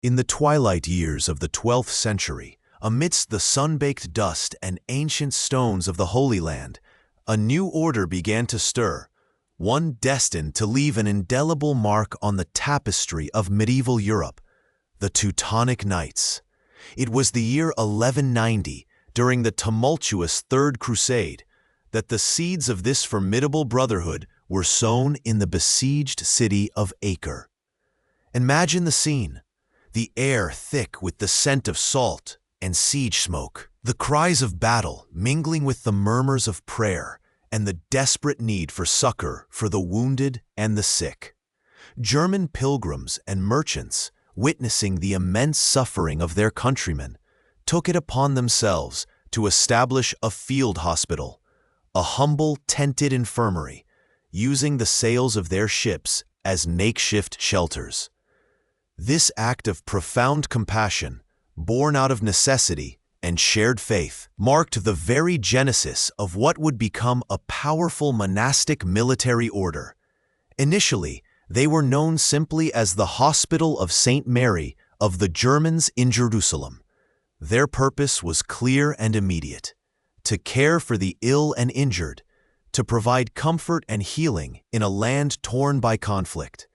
In the twilight years of the 12th century, amidst the sun-baked dust and ancient stones of the Holy Land, a new order began to stir, one destined to leave an indelible mark on the tapestry of medieval Europe, the Teutonic Knights. It was the year 1190, during the tumultuous Third Crusade, that the seeds of this formidable brotherhood were sown in the besieged city of Acre. Imagine the scene. The air thick with the scent of salt and siege smoke, the cries of battle mingling with the murmurs of prayer, and the desperate need for succor for the wounded and the sick. German pilgrims and merchants, witnessing the immense suffering of their countrymen, took it upon themselves to establish a field hospital, a humble tented infirmary, using the sails of their ships as makeshift shelters. This act of profound compassion, born out of necessity and shared faith, marked the very genesis of what would become a powerful monastic military order. Initially, they were known simply as the Hospital of St. Mary of the Germans in Jerusalem. Their purpose was clear and immediate: to care for the ill and injured, to provide comfort and healing in a land torn by conflict.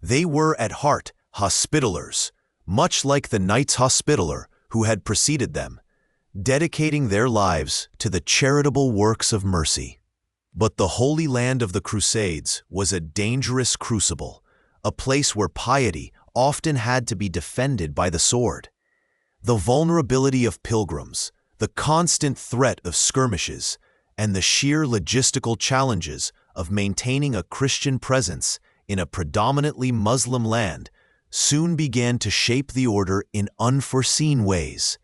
They were at heart Hospitallers, much like the Knights Hospitaller who had preceded them, dedicating their lives to the charitable works of mercy. But the Holy Land of the Crusades was a dangerous crucible, a place where piety often had to be defended by the sword. The vulnerability of pilgrims, the constant threat of skirmishes, and the sheer logistical challenges of maintaining a Christian presence in a predominantly Muslim land soon began to shape the order in unforeseen ways.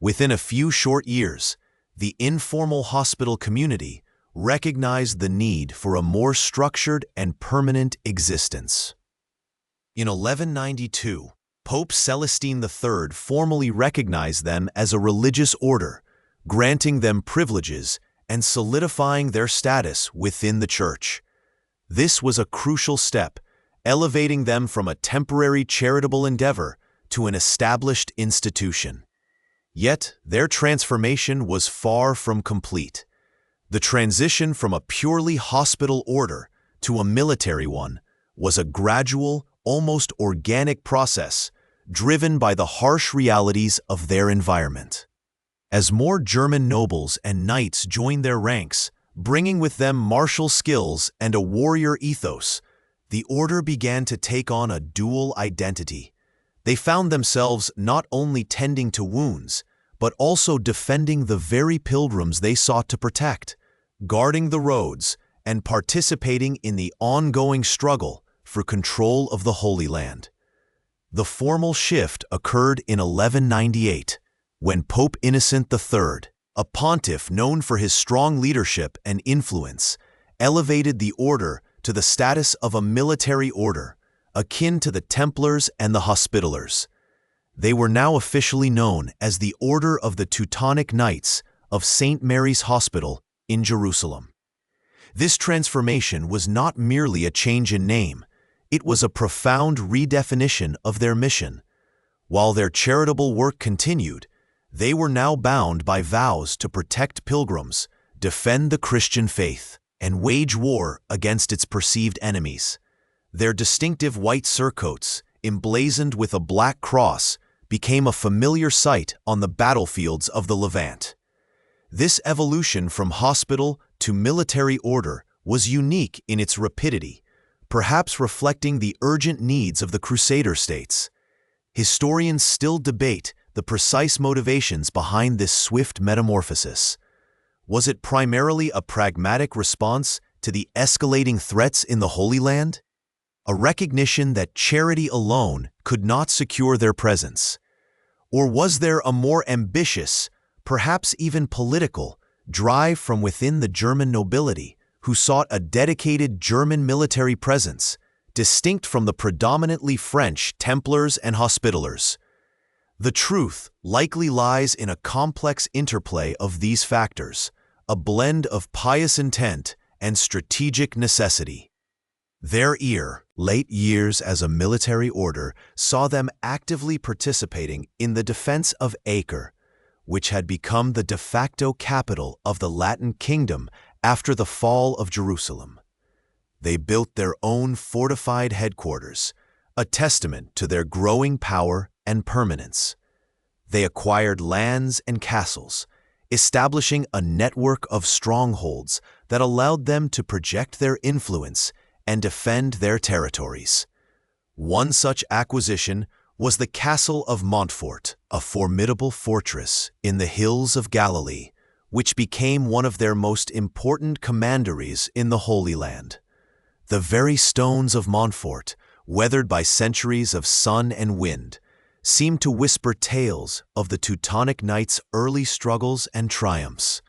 Within a few short years, the informal hospital community recognized the need for a more structured and permanent existence. In 1192, Pope Celestine III formally recognized them as a religious order, granting them privileges and solidifying their status within the Church. This was a crucial step, elevating them from a temporary charitable endeavor to an established institution. Yet, their transformation was far from complete. The transition from a purely hospital order to a military one was a gradual, almost organic process, driven by the harsh realities of their environment. As more German nobles and knights joined their ranks, bringing with them martial skills and a warrior ethos, the order began to take on a dual identity. They found themselves not only tending to wounds, but also defending the very pilgrims they sought to protect, guarding the roads, and participating in the ongoing struggle for control of the Holy Land. The formal shift occurred in 1198, when Pope Innocent III, a pontiff known for his strong leadership and influence, elevated the order to the status of a military order, akin to the Templars and the Hospitallers. They were now officially known as the Order of the Teutonic Knights of St. Mary's Hospital in Jerusalem. This transformation was not merely a change in name, it was a profound redefinition of their mission. While their charitable work continued, they were now bound by vows to protect pilgrims, defend the Christian faith, and wage war against its perceived enemies. Their distinctive white surcoats, emblazoned with a black cross, became a familiar sight on the battlefields of the Levant. This evolution from hospital to military order was unique in its rapidity, perhaps reflecting the urgent needs of the Crusader states. Historians still debate the precise motivations behind this swift metamorphosis. Was it primarily a pragmatic response to the escalating threats in the Holy Land? A recognition that charity alone could not secure their presence? Or was there a more ambitious, perhaps even political, drive from within the German nobility who sought a dedicated German military presence, distinct from the predominantly French Templars and Hospitallers? The truth likely lies in a complex interplay of these factors, a blend of pious intent and strategic necessity. Their ear, Late years as a military order saw them actively participating in the defense of Acre, which had become the de facto capital of the Latin kingdom after the fall of Jerusalem. They built their own fortified headquarters, a testament to their growing power and permanence. They acquired lands and castles, establishing a network of strongholds that allowed them to project their influence and defend their territories. One such acquisition was the Castle of Montfort, a formidable fortress in the hills of Galilee, which became one of their most important commanderies in the Holy Land. The very stones of Montfort, weathered by centuries of sun and wind, seemed to whisper tales of the Teutonic Knights' early struggles and triumphs,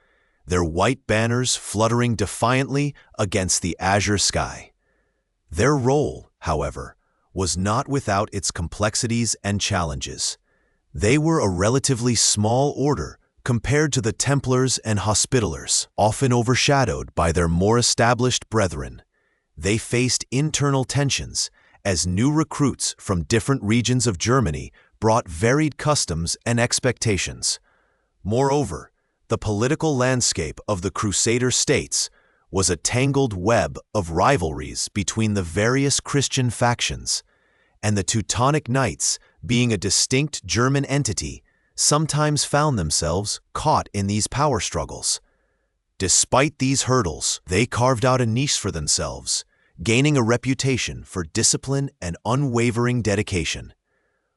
their white banners fluttering defiantly against the azure sky. Their role, however, was not without its complexities and challenges. They were a relatively small order compared to the Templars and Hospitallers, often overshadowed by their more established brethren. They faced internal tensions as new recruits from different regions of Germany brought varied customs and expectations. Moreover, the political landscape of the Crusader states was a tangled web of rivalries between the various Christian factions, and the Teutonic Knights, being a distinct German entity, sometimes found themselves caught in these power struggles. Despite these hurdles, they carved out a niche for themselves, gaining a reputation for discipline and unwavering dedication.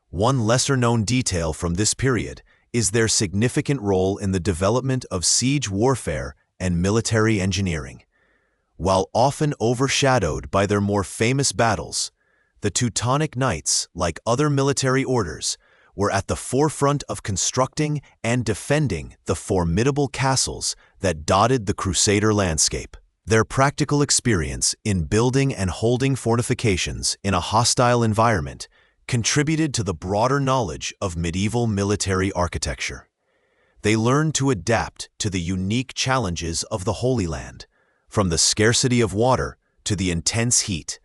One lesser-known detail from this period is their significant role in the development of siege warfare and military engineering. While often overshadowed by their more famous battles, the Teutonic Knights, like other military orders, were at the forefront of constructing and defending the formidable castles that dotted the Crusader landscape. Their practical experience in building and holding fortifications in a hostile environment contributed to the broader knowledge of medieval military architecture. They learned to adapt to the unique challenges of the Holy Land, from the scarcity of water to the intense heat,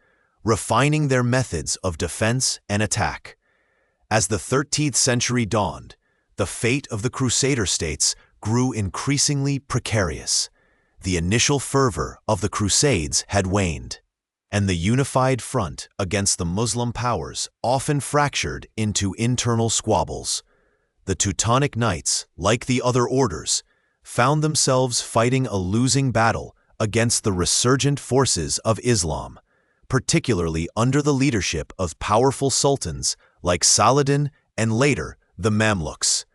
refining their methods of defense and attack. As the 13th century dawned, the fate of the Crusader states grew increasingly precarious. The initial fervor of the Crusades had waned, and the unified front against the Muslim powers often fractured into internal squabbles. The Teutonic Knights, like the other orders, found themselves fighting a losing battle against the resurgent forces of Islam, particularly under the leadership of powerful sultans like Saladin and later the Mamluks.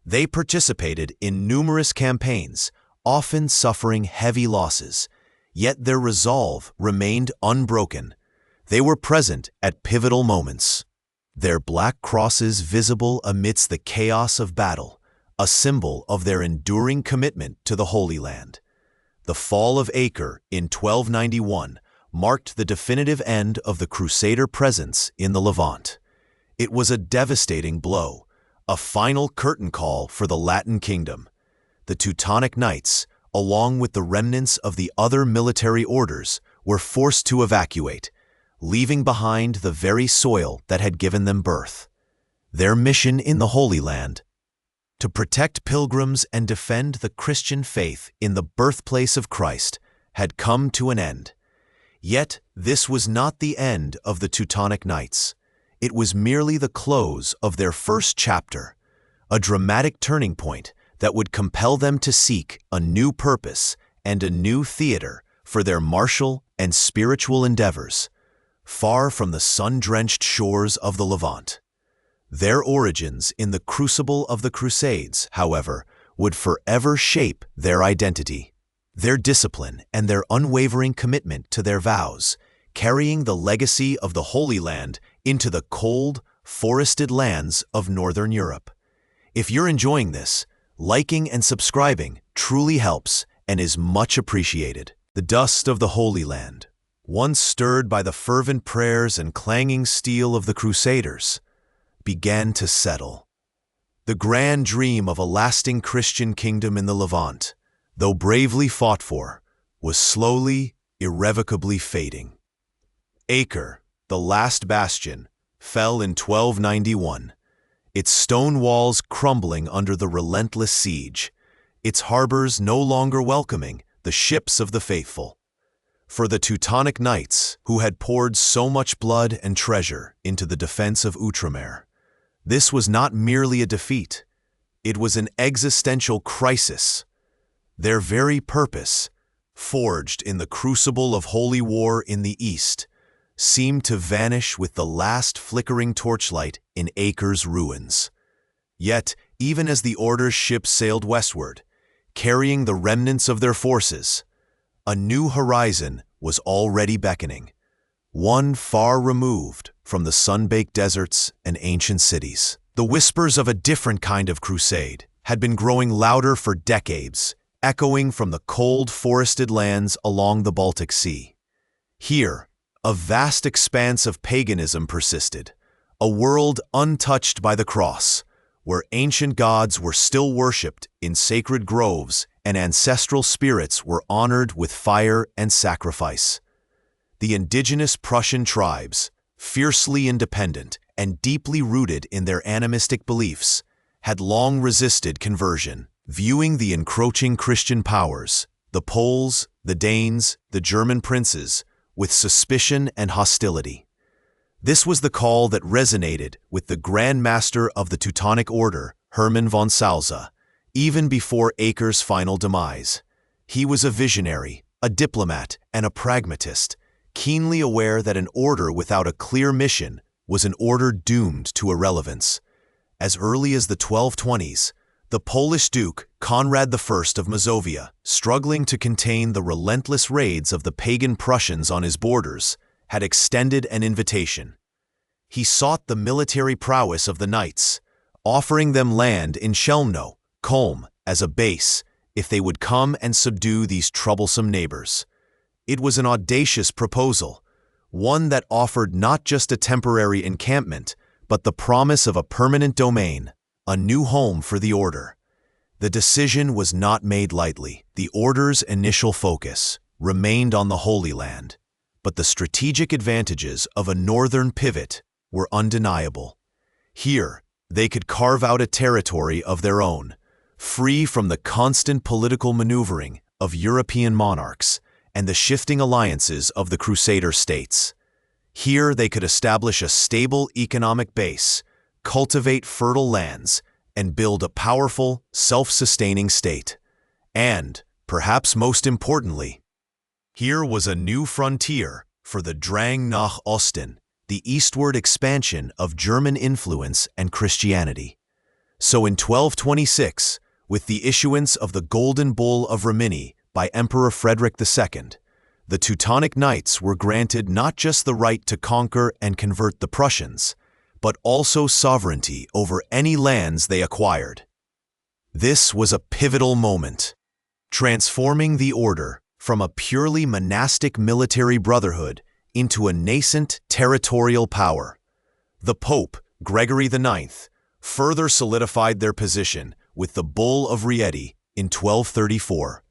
They participated in numerous campaigns, often suffering heavy losses, yet their resolve remained unbroken. They were present at pivotal moments, their black crosses visible amidst the chaos of battle, a symbol of their enduring commitment to the Holy Land. The fall of Acre in 1291 marked the definitive end of the Crusader presence in the Levant. It was a devastating blow, a final curtain call for the Latin kingdom. The Teutonic Knights, along with the remnants of the other military orders, were forced to evacuate, leaving behind the very soil that had given them birth. Their mission in the Holy Land, to protect pilgrims and defend the Christian faith in the birthplace of Christ, had come to an end. Yet this was not the end of the Teutonic Knights. It was merely the close of their first chapter, a dramatic turning point that would compel them to seek a new purpose and a new theater for their martial and spiritual endeavors, far from the sun-drenched shores of the Levant. Their origins in the crucible of the Crusades, however, would forever shape their identity. Their discipline and their unwavering commitment to their vows, carrying the legacy of the Holy Land into the cold, forested lands of Northern Europe. If you're enjoying this, liking and subscribing truly helps and is much appreciated. The dust of the Holy Land, once stirred by the fervent prayers and clanging steel of the Crusaders, began to settle. The grand dream of a lasting Christian kingdom in the Levant, though bravely fought for, was slowly, irrevocably fading. Acre, the last bastion, fell in 1291, its stone walls crumbling under the relentless siege, its harbors no longer welcoming the ships of the faithful. For the Teutonic Knights, who had poured so much blood and treasure into the defense of Outremer, this was not merely a defeat, it was an existential crisis. Their very purpose, forged in the crucible of holy war in the East, seemed to vanish with the last flickering torchlight in Acre's ruins. Yet, even as the Order's ships sailed westward, carrying the remnants of their forces, a new horizon was already beckoning, one far removed from the sun-baked deserts and ancient cities. The whispers of a different kind of crusade had been growing louder for decades, echoing from the cold, forested lands along the Baltic Sea. Here, a vast expanse of paganism persisted, a world untouched by the cross, where ancient gods were still worshipped in sacred groves and ancestral spirits were honored with fire and sacrifice. The indigenous Prussian tribes, fiercely independent and deeply rooted in their animistic beliefs, had long resisted conversion, viewing the encroaching Christian powers, the Poles, the Danes, the German princes, with suspicion and hostility. This was the call that resonated with the Grand Master of the Teutonic Order, Hermann von Salza, even before Acre's final demise. He was a visionary, a diplomat, and a pragmatist, keenly aware that an order without a clear mission was an order doomed to irrelevance. As early as the 1220s, the Polish Duke Conrad I of Mazovia, struggling to contain the relentless raids of the pagan Prussians on his borders, had extended an invitation. He sought the military prowess of the knights, offering them land in Chelmno, Culm, as a base, if they would come and subdue these troublesome neighbors. It was an audacious proposal, one that offered not just a temporary encampment, but the promise of a permanent domain, a new home for the Order. The decision was not made lightly. The Order's initial focus remained on the Holy Land, but the strategic advantages of a northern pivot were undeniable. Here, they could carve out a territory of their own, free from the constant political maneuvering of European monarchs and the shifting alliances of the Crusader states. Here they could establish a stable economic base, cultivate fertile lands, and build a powerful, self-sustaining state. And, perhaps most importantly, here was a new frontier for the Drang nach Osten, the eastward expansion of German influence and Christianity. So in 1226, with the issuance of the Golden Bull of Rimini by Emperor Frederick II, the Teutonic Knights were granted not just the right to conquer and convert the Prussians, but also sovereignty over any lands they acquired. This was a pivotal moment, transforming the Order from a purely monastic military brotherhood into a nascent territorial power. The Pope, Gregory IX, further solidified their position with the Bull of Rieti in 1234,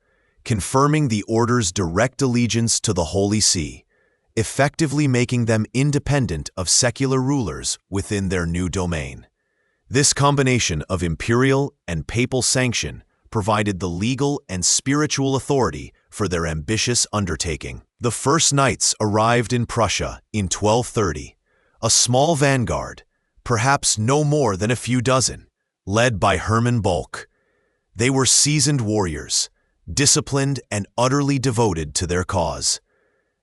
confirming the Order's direct allegiance to the Holy See, effectively making them independent of secular rulers within their new domain. This combination of imperial and papal sanction provided the legal and spiritual authority for their ambitious undertaking. The first knights arrived in Prussia in 1230, a small vanguard, perhaps no more than a few dozen, led by Hermann Bulk. They were seasoned warriors, disciplined and utterly devoted to their cause.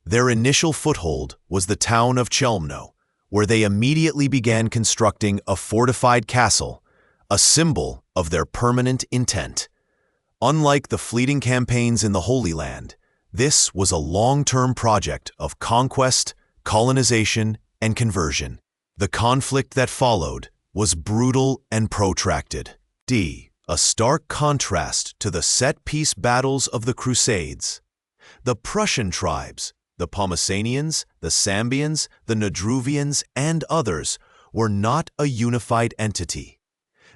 Their initial foothold was the town of Chelmno, where they immediately began constructing a fortified castle, a symbol of their permanent intent. Unlike the fleeting campaigns in the Holy Land, this was a long-term project of conquest, colonization, and conversion. The conflict that followed was brutal and protracted. A stark contrast to the set-piece battles of the Crusades. The Prussian tribes, the Pomeranians, the Sambians, the Nadruvians, and others, were not a unified entity.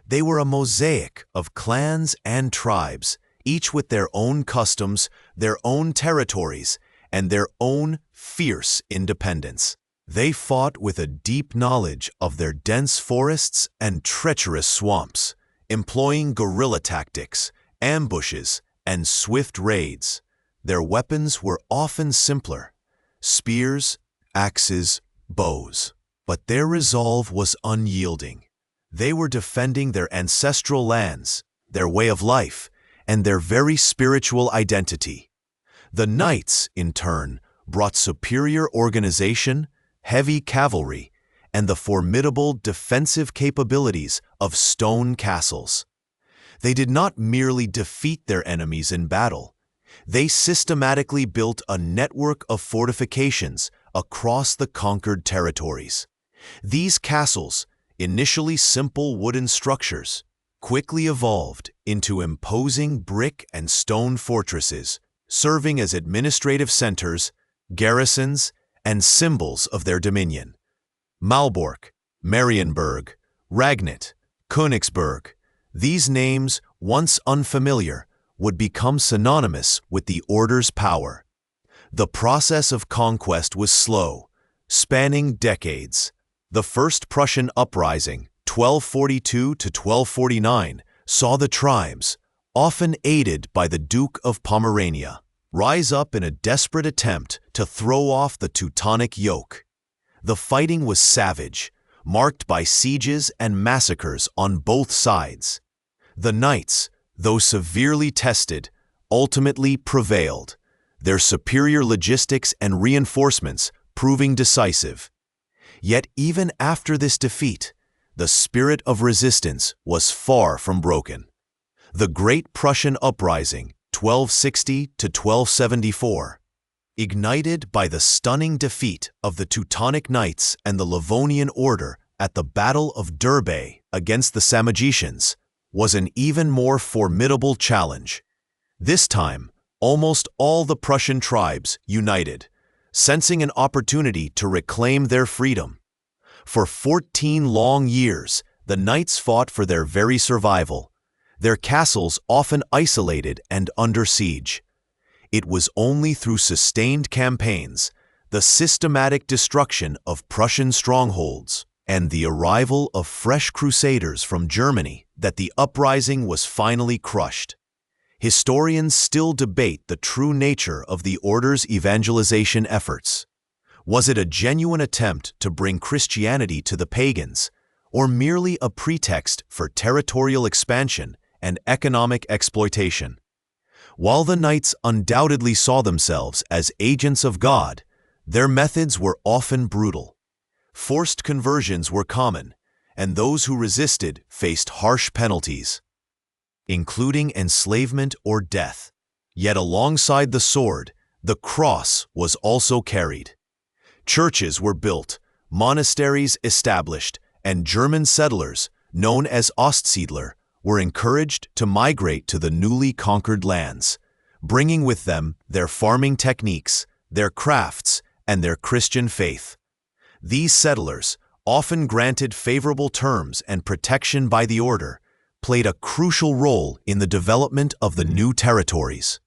They were a mosaic of clans and tribes, each with their own customs, their own territories, and their own fierce independence. They fought with a deep knowledge of their dense forests and treacherous swamps, employing guerrilla tactics, ambushes, and swift raids. Their weapons were often simpler: spears, axes, bows. But their resolve was unyielding. They were defending their ancestral lands, their way of life, and their very spiritual identity. The knights, in turn, brought superior organization, heavy cavalry, and the formidable defensive capabilities of stone castles. They did not merely defeat their enemies in battle. They systematically built a network of fortifications across the conquered territories. These castles, initially simple wooden structures, quickly evolved into imposing brick and stone fortresses, serving as administrative centers, garrisons, and symbols of their dominion. Malbork, Marienburg, Ragnit, Königsberg. These names, once unfamiliar, would become synonymous with the Order's power. The process of conquest was slow, spanning decades. The First Prussian Uprising, 1242 to 1249, saw the tribes, often aided by the Duke of Pomerania, rise up in a desperate attempt to throw off the Teutonic yoke. The fighting was savage, marked by sieges and massacres on both sides. The knights, though severely tested, ultimately prevailed, their superior logistics and reinforcements proving decisive. Yet even after this defeat, the spirit of resistance was far from broken. The Great Prussian Uprising, 1260 to 1274, ignited by the stunning defeat of the Teutonic Knights and the Livonian Order at the Battle of Derbe against the Samogitians, was an even more formidable challenge. This time, almost all the Prussian tribes united, sensing an opportunity to reclaim their freedom. For 14 long years, the knights fought for their very survival, their castles often isolated and under siege. It was only through sustained campaigns, the systematic destruction of Prussian strongholds, and the arrival of fresh crusaders from Germany that the uprising was finally crushed. Historians still debate the true nature of the Order's evangelization efforts. Was it a genuine attempt to bring Christianity to the pagans, or merely a pretext for territorial expansion and economic exploitation? While the knights undoubtedly saw themselves as agents of God, their methods were often brutal. Forced conversions were common, and those who resisted faced harsh penalties, including enslavement or death. Yet alongside the sword, the cross was also carried. Churches were built, monasteries established, and German settlers, known as Ostsiedler, were encouraged to migrate to the newly conquered lands, bringing with them their farming techniques, their crafts, and their Christian faith. These settlers, often granted favorable terms and protection by the Order, played a crucial role in the development of the new territories,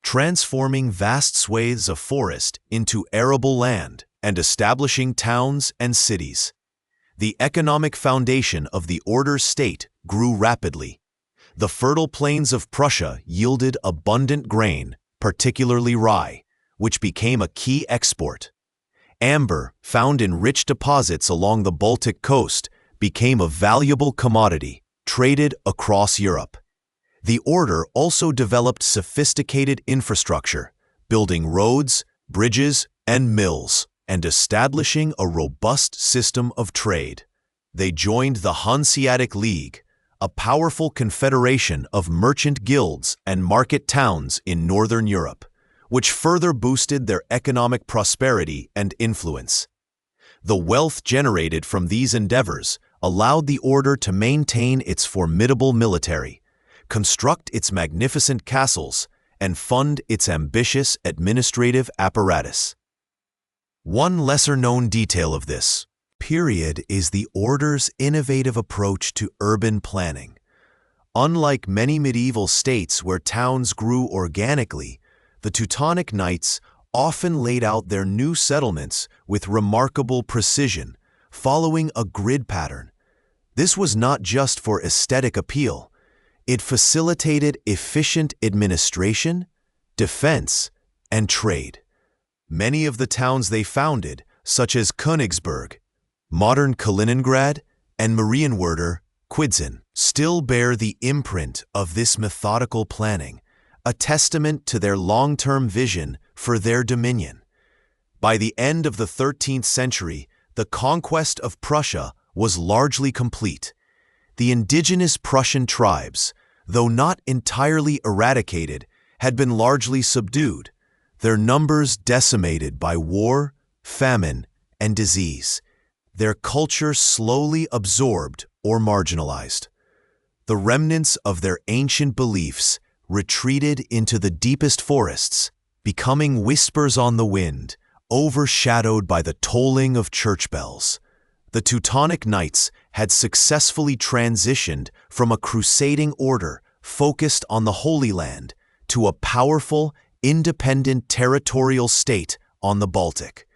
transforming vast swathes of forest into arable land and establishing towns and cities. The economic foundation of the Order's state grew rapidly. The fertile plains of Prussia yielded abundant grain, particularly rye, which became a key export. Amber, found in rich deposits along the Baltic coast, became a valuable commodity, traded across Europe. The Order also developed sophisticated infrastructure, building roads, bridges, and mills, and establishing a robust system of trade. They joined the Hanseatic League, a powerful confederation of merchant guilds and market towns in Northern Europe, which further boosted their economic prosperity and influence. The wealth generated from these endeavors allowed the Order to maintain its formidable military, construct its magnificent castles, and fund its ambitious administrative apparatus. One lesser-known detail of this period is the Order's innovative approach to urban planning. Unlike many medieval states where towns grew organically, the Teutonic Knights often laid out their new settlements with remarkable precision, following a grid pattern. This was not just for aesthetic appeal. It facilitated efficient administration, defense, and trade. Many of the towns they founded, such as Königsberg, modern Kaliningrad, and Marienwerder, Kwidzyn, still bear the imprint of this methodical planning, a testament to their long-term vision for their dominion. By the end of the 13th century, the conquest of Prussia was largely complete. The indigenous Prussian tribes, though not entirely eradicated, had been largely subdued, their numbers decimated by war, famine, and disease, their culture slowly absorbed or marginalized. The remnants of their ancient beliefs retreated into the deepest forests, becoming whispers on the wind, overshadowed by the tolling of church bells. The Teutonic Knights had successfully transitioned from a crusading order focused on the Holy Land to a powerful, independent territorial state on the Baltic.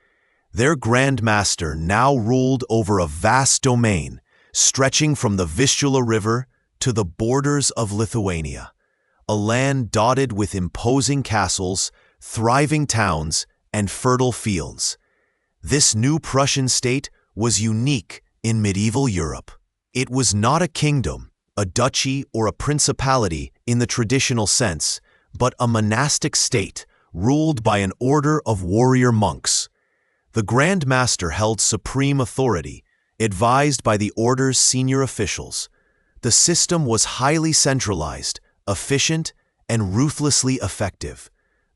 Their Grand Master now ruled over a vast domain, stretching from the Vistula River to the borders of Lithuania, a land dotted with imposing castles, thriving towns, and fertile fields. This new Prussian state was unique in medieval Europe. It was not a kingdom, a duchy, or a principality in the traditional sense, but a monastic state ruled by an order of warrior monks. The Grand Master held supreme authority, advised by the order's senior officials. The system was highly centralized, efficient, and ruthlessly effective.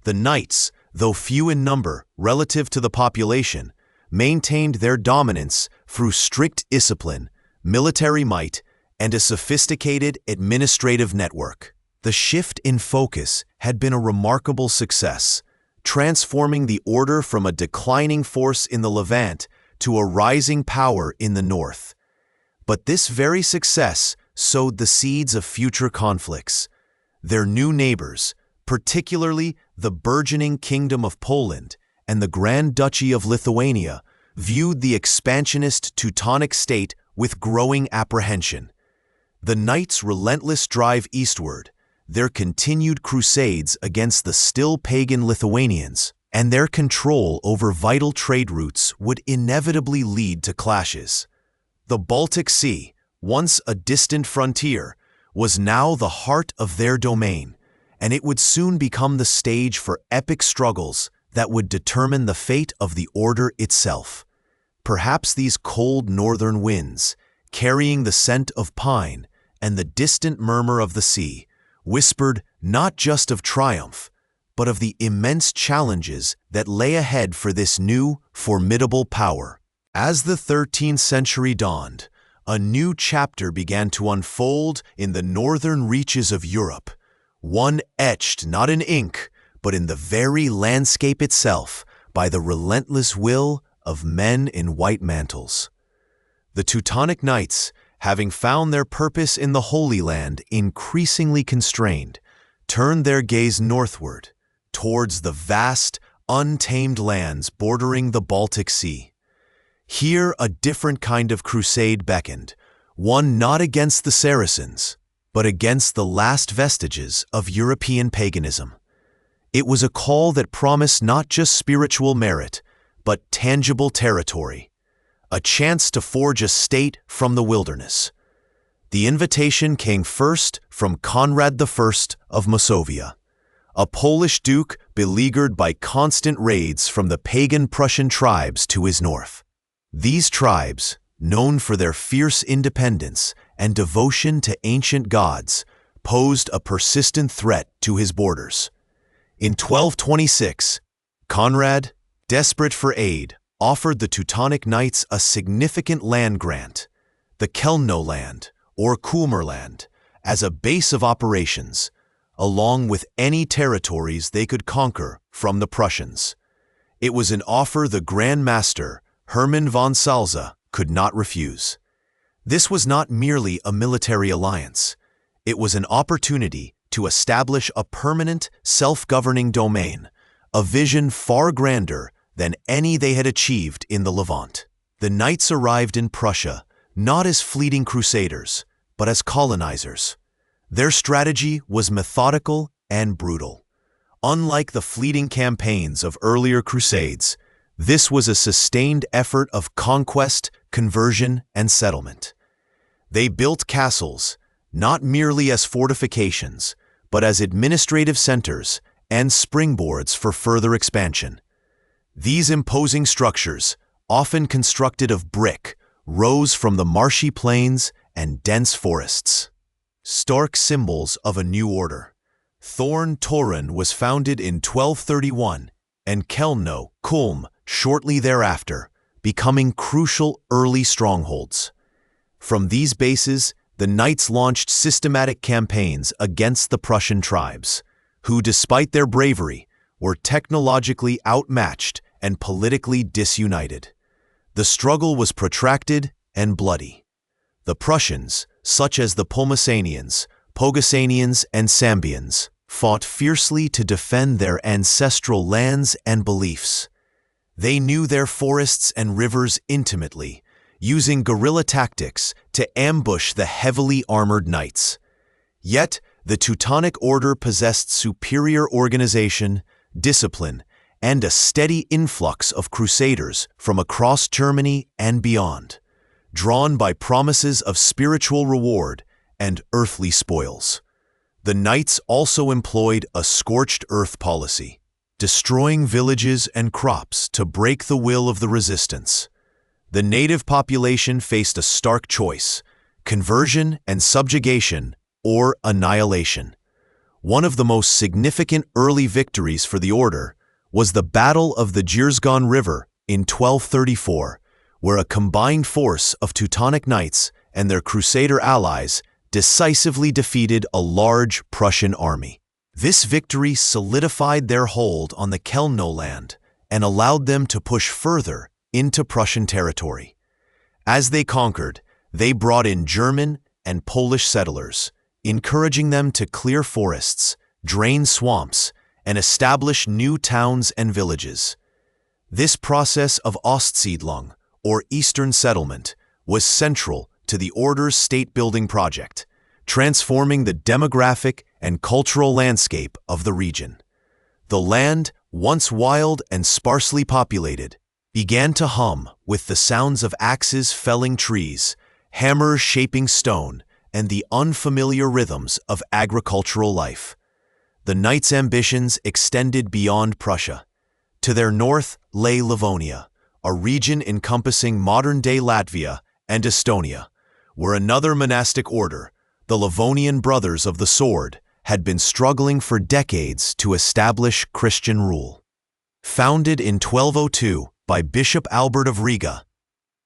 The knights, though few in number relative to the population, maintained their dominance through strict discipline, military might, and a sophisticated administrative network. The shift in focus had been a remarkable success, transforming the order from a declining force in the Levant to a rising power in the north. But this very success sowed the seeds of future conflicts. Their new neighbors, particularly the burgeoning Kingdom of Poland and the Grand Duchy of Lithuania, viewed the expansionist Teutonic state with growing apprehension. The Knights' relentless drive eastward, their continued crusades against the still pagan Lithuanians, and their control over vital trade routes would inevitably lead to clashes. The Baltic Sea, once a distant frontier, was now the heart of their domain, and it would soon become the stage for epic struggles that would determine the fate of the order itself. Perhaps these cold northern winds, carrying the scent of pine and the distant murmur of the sea, whispered not just of triumph, but of the immense challenges that lay ahead for this new, formidable power. As the 13th century dawned, a new chapter began to unfold in the northern reaches of Europe, one etched not in ink, but in the very landscape itself by the relentless will of men in white mantles. The Teutonic Knights, having found their purpose in the Holy Land increasingly constrained, turned their gaze northward, towards the vast, untamed lands bordering the Baltic Sea. Here a different kind of crusade beckoned, one not against the Saracens, but against the last vestiges of European paganism. It was a call that promised not just spiritual merit, but tangible territory, a chance to forge a state from the wilderness. The invitation came first from Conrad I of Masovia, a Polish duke beleaguered by constant raids from the pagan Prussian tribes to his north. These tribes, known for their fierce independence and devotion to ancient gods, posed a persistent threat to his borders. In 1226, Conrad, desperate for aid, offered the Teutonic Knights a significant land grant, the Kelno land, or Kummerland, as a base of operations, along with any territories they could conquer from the Prussians. It was an offer the Grand Master, Hermann von Salza, could not refuse. This was not merely a military alliance. It was an opportunity to establish a permanent, self-governing domain, a vision far grander than any they had achieved in the Levant. The Knights arrived in Prussia not as fleeting crusaders, but as colonizers. Their strategy was methodical and brutal. Unlike the fleeting campaigns of earlier Crusades, this was a sustained effort of conquest, conversion, and settlement. They built castles, not merely as fortifications, but as administrative centers and springboards for further expansion. These imposing structures, often constructed of brick, rose from the marshy plains and dense forests. Stark symbols of a new order. Thorn Torin was founded in 1231, and Kelno, Kulm, shortly thereafter, becoming crucial early strongholds. From these bases, the Knights launched systematic campaigns against the Prussian tribes, who, despite their bravery, were technologically outmatched and politically disunited. The struggle was protracted and bloody. The Prussians, such as the Pomeranians, Pogasanians, and Sambians, fought fiercely to defend their ancestral lands and beliefs. They knew their forests and rivers intimately, using guerrilla tactics to ambush the heavily armored knights. Yet, the Teutonic Order possessed superior organization, discipline, and a steady influx of crusaders from across Germany and beyond, drawn by promises of spiritual reward and earthly spoils. The Knights also employed a scorched earth policy, destroying villages and crops to break the will of the resistance. The native population faced a stark choice: conversion and subjugation, or annihilation. One of the most significant early victories for the order was the Battle of the Jersgon River in 1234, where a combined force of Teutonic Knights and their Crusader allies decisively defeated a large Prussian army. This victory solidified their hold on the Kelno land and allowed them to push further into Prussian territory. As they conquered, they brought in German and Polish settlers, encouraging them to clear forests, drain swamps, and establish new towns and villages. This process of Ostsiedlung, or Eastern settlement, was central to the Order's state-building project, transforming the demographic and cultural landscape of the region. The land, once wild and sparsely populated, began to hum with the sounds of axes felling trees, hammers shaping stone, and the unfamiliar rhythms of agricultural life. The Knights' ambitions extended beyond Prussia. To their north lay Livonia, a region encompassing modern-day Latvia and Estonia, where another monastic order, the Livonian Brothers of the Sword, had been struggling for decades to establish Christian rule. Founded in 1202 by Bishop Albert of Riga,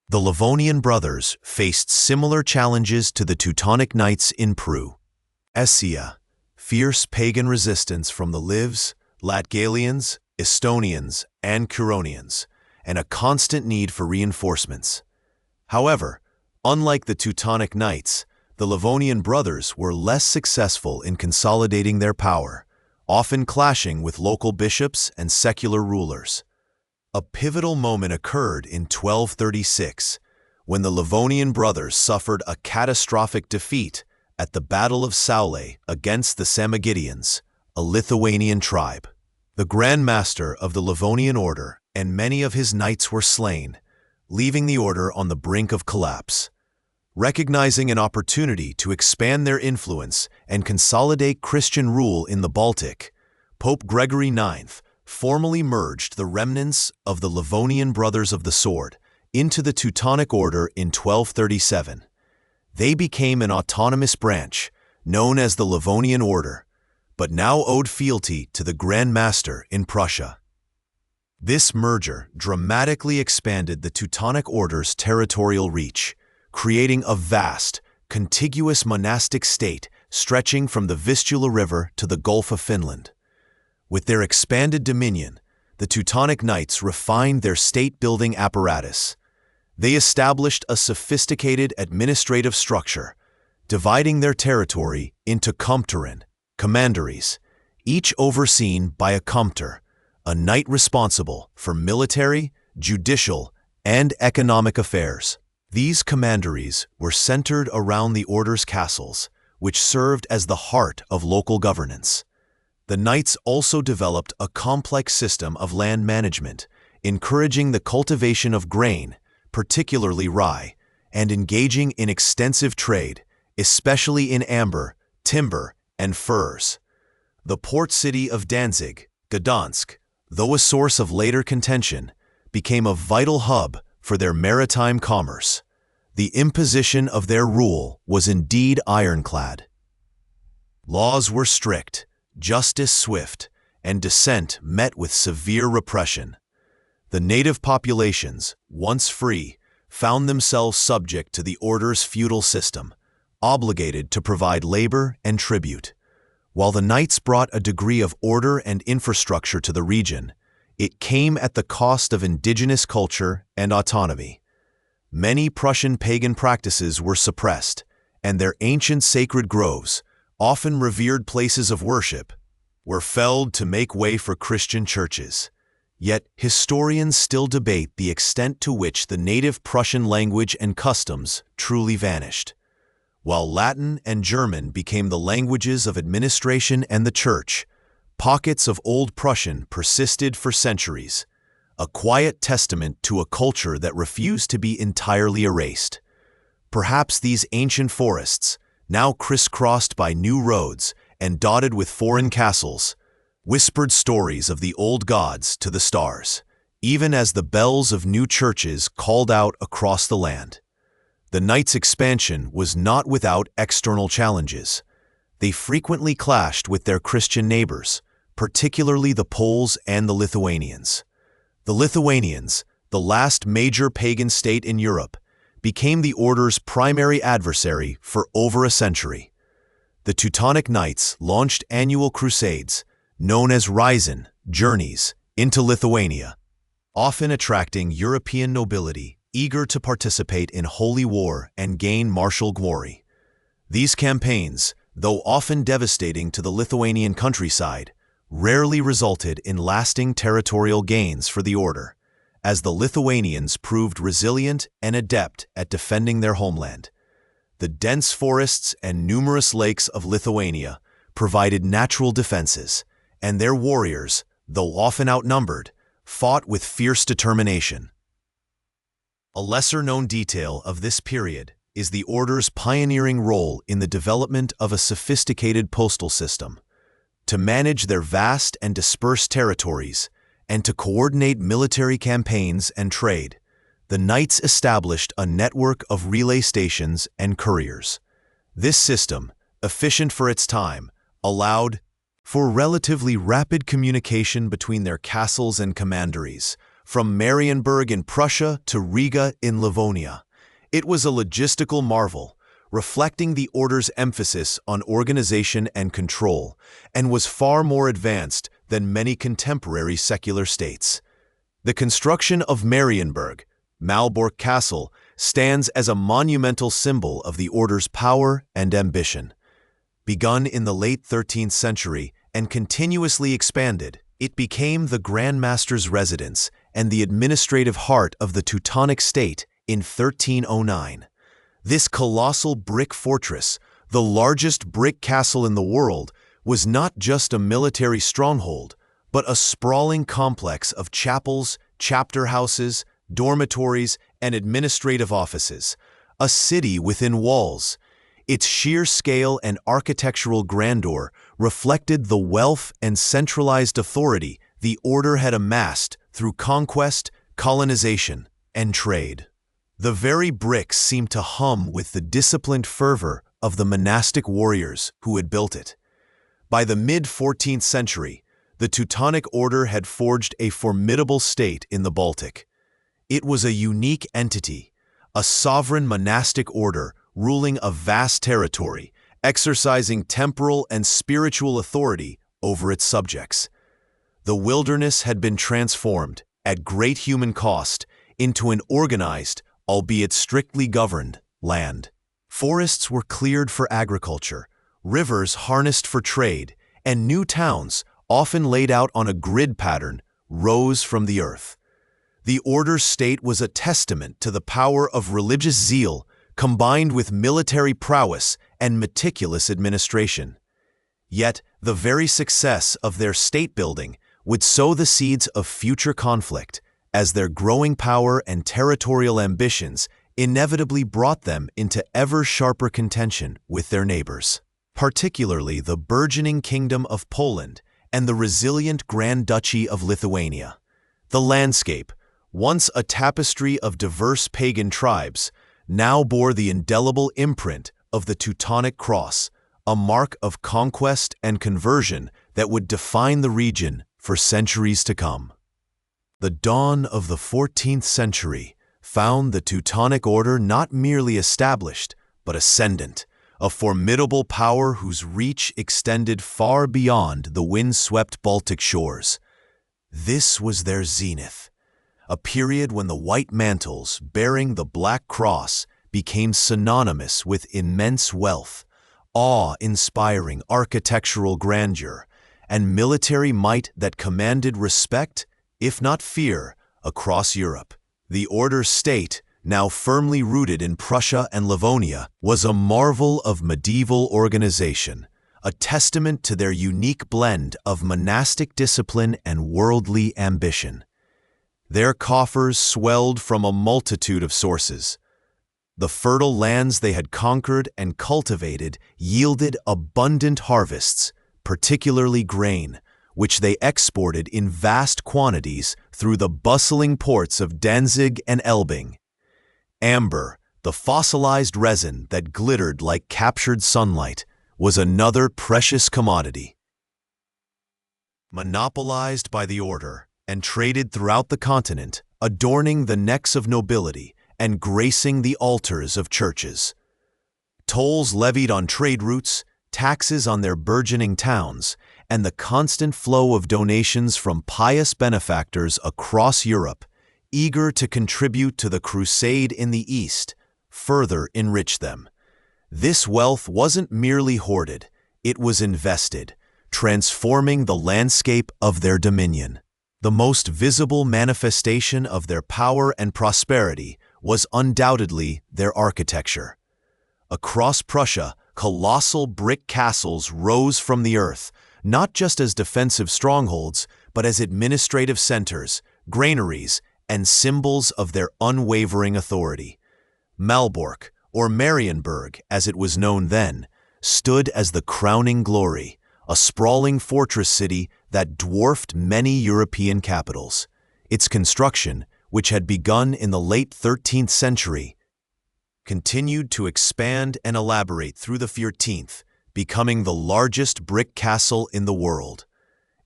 the Livonian Brothers faced similar challenges to the Teutonic Knights in Prussia: fierce pagan resistance from the Livs, Latgalians, Estonians, and Curonians, and a constant need for reinforcements. However, unlike the Teutonic Knights, the Livonian Brothers were less successful in consolidating their power, often clashing with local bishops and secular rulers. A pivotal moment occurred in 1236, when the Livonian Brothers suffered a catastrophic defeat at the Battle of Saule against the Samagidians, a Lithuanian tribe. The Grand Master of the Livonian Order and many of his knights were slain, leaving the order on the brink of collapse. Recognizing an opportunity to expand their influence and consolidate Christian rule in the Baltic, Pope Gregory IX formally merged the remnants of the Livonian Brothers of the Sword into the Teutonic Order in 1237. They became an autonomous branch, known as the Livonian Order, but now owed fealty to the Grand Master in Prussia. This merger dramatically expanded the Teutonic Order's territorial reach, creating a vast, contiguous monastic state stretching from the Vistula River to the Gulf of Finland. With their expanded dominion, the Teutonic Knights refined their state-building apparatus. They established a sophisticated administrative structure, dividing their territory into comturen, commanderies, each overseen by a comter, a knight responsible for military, judicial, and economic affairs. These commanderies were centered around the order's castles, which served as the heart of local governance. The knights also developed a complex system of land management, encouraging the cultivation of grain, particularly rye, and engaging in extensive trade, especially in amber, timber, and furs. The port city of Danzig, Gdansk, though a source of later contention, became a vital hub for their maritime commerce. The imposition of their rule was indeed ironclad. Laws were strict, justice swift, and dissent met with severe repression. The native populations, once free, found themselves subject to the order's feudal system, obligated to provide labor and tribute. While the knights brought a degree of order and infrastructure to the region, it came at the cost of indigenous culture and autonomy. Many Prussian pagan practices were suppressed, and their ancient sacred groves, often revered places of worship, were felled to make way for Christian churches. Yet historians still debate the extent to which the native Prussian language and customs truly vanished. While Latin and German became the languages of administration and the church, pockets of Old Prussian persisted for centuries, a quiet testament to a culture that refused to be entirely erased. Perhaps these ancient forests, now crisscrossed by new roads and dotted with foreign castles, whispered stories of the old gods to the stars, even as the bells of new churches called out across the land. The knights' expansion was not without external challenges. They frequently clashed with their Christian neighbors, particularly the Poles and the Lithuanians. The Lithuanians, the last major pagan state in Europe, became the order's primary adversary for over a century. The Teutonic Knights launched annual crusades, known as Ryzen journeys, into Lithuania, often attracting European nobility eager to participate in holy war and gain martial glory. These campaigns, though often devastating to the Lithuanian countryside, rarely resulted in lasting territorial gains for the order, as the Lithuanians proved resilient and adept at defending their homeland. The dense forests and numerous lakes of Lithuania provided natural defenses, and their warriors, though often outnumbered, fought with fierce determination. A lesser-known detail of this period is the order's pioneering role in the development of a sophisticated postal system. To manage their vast and dispersed territories, and to coordinate military campaigns and trade, the knights established a network of relay stations and couriers. This system, efficient for its time, allowed for relatively rapid communication between their castles and commanderies, from Marienburg in Prussia to Riga in Livonia. It was a logistical marvel, reflecting the order's emphasis on organization and control, and was far more advanced than many contemporary secular states. The construction of Marienburg, Malbork Castle, stands as a monumental symbol of the order's power and ambition. Begun in the late 13th century and continuously expanded, it became the Grand Master's residence and the administrative heart of the Teutonic state in 1309. This colossal brick fortress, the largest brick castle in the world, was not just a military stronghold, but a sprawling complex of chapels, chapter houses, dormitories, and administrative offices, a city within walls. Its sheer scale and architectural grandeur reflected the wealth and centralized authority the order had amassed through conquest, colonization, and trade. The very bricks seemed to hum with the disciplined fervor of the monastic warriors who had built it. By the mid-14th century, the Teutonic Order had forged a formidable state in the Baltic. It was a unique entity, a sovereign monastic order ruling a vast territory, exercising temporal and spiritual authority over its subjects. The wilderness had been transformed, at great human cost, into an organized, albeit strictly governed, land. Forests were cleared for agriculture, rivers harnessed for trade, and new towns, often laid out on a grid pattern, rose from the earth. The order state was a testament to the power of religious zeal combined with military prowess and meticulous administration. Yet, the very success of their state building would sow the seeds of future conflict, as their growing power and territorial ambitions inevitably brought them into ever sharper contention with their neighbors, particularly the burgeoning Kingdom of Poland and the resilient Grand Duchy of Lithuania. The landscape, once a tapestry of diverse pagan tribes, now bore the indelible imprint of the Teutonic Cross, a mark of conquest and conversion that would define the region for centuries to come. The dawn of the 14th century found the Teutonic Order not merely established, but ascendant, a formidable power whose reach extended far beyond the wind-swept Baltic shores. This was their zenith, a period when the white mantles bearing the black cross became synonymous with immense wealth, awe-inspiring architectural grandeur, and military might that commanded respect, if not fear, across Europe. The order state, now firmly rooted in Prussia and Livonia, was a marvel of medieval organization, a testament to their unique blend of monastic discipline and worldly ambition. Their coffers swelled from a multitude of sources. The fertile lands they had conquered and cultivated yielded abundant harvests, particularly grain, which they exported in vast quantities through the bustling ports of Danzig and Elbing. Amber, the fossilized resin that glittered like captured sunlight, was another precious commodity. Monopolized by the order and traded throughout the continent, adorning the necks of nobility and gracing the altars of churches. Tolls levied on trade routes, taxes on their burgeoning towns, and the constant flow of donations from pious benefactors across Europe, eager to contribute to the crusade in the East, further enriched them. This wealth wasn't merely hoarded, it was invested, transforming the landscape of their dominion. The most visible manifestation of their power and prosperity was undoubtedly their architecture. Across Prussia, colossal brick castles rose from the earth, not just as defensive strongholds, but as administrative centers, granaries, and symbols of their unwavering authority. Malbork, or Marienburg as it was known then, stood as the crowning glory, a sprawling fortress city that dwarfed many European capitals. Its construction, which had begun in the late 13th century, continued to expand and elaborate through the 14th, becoming the largest brick castle in the world.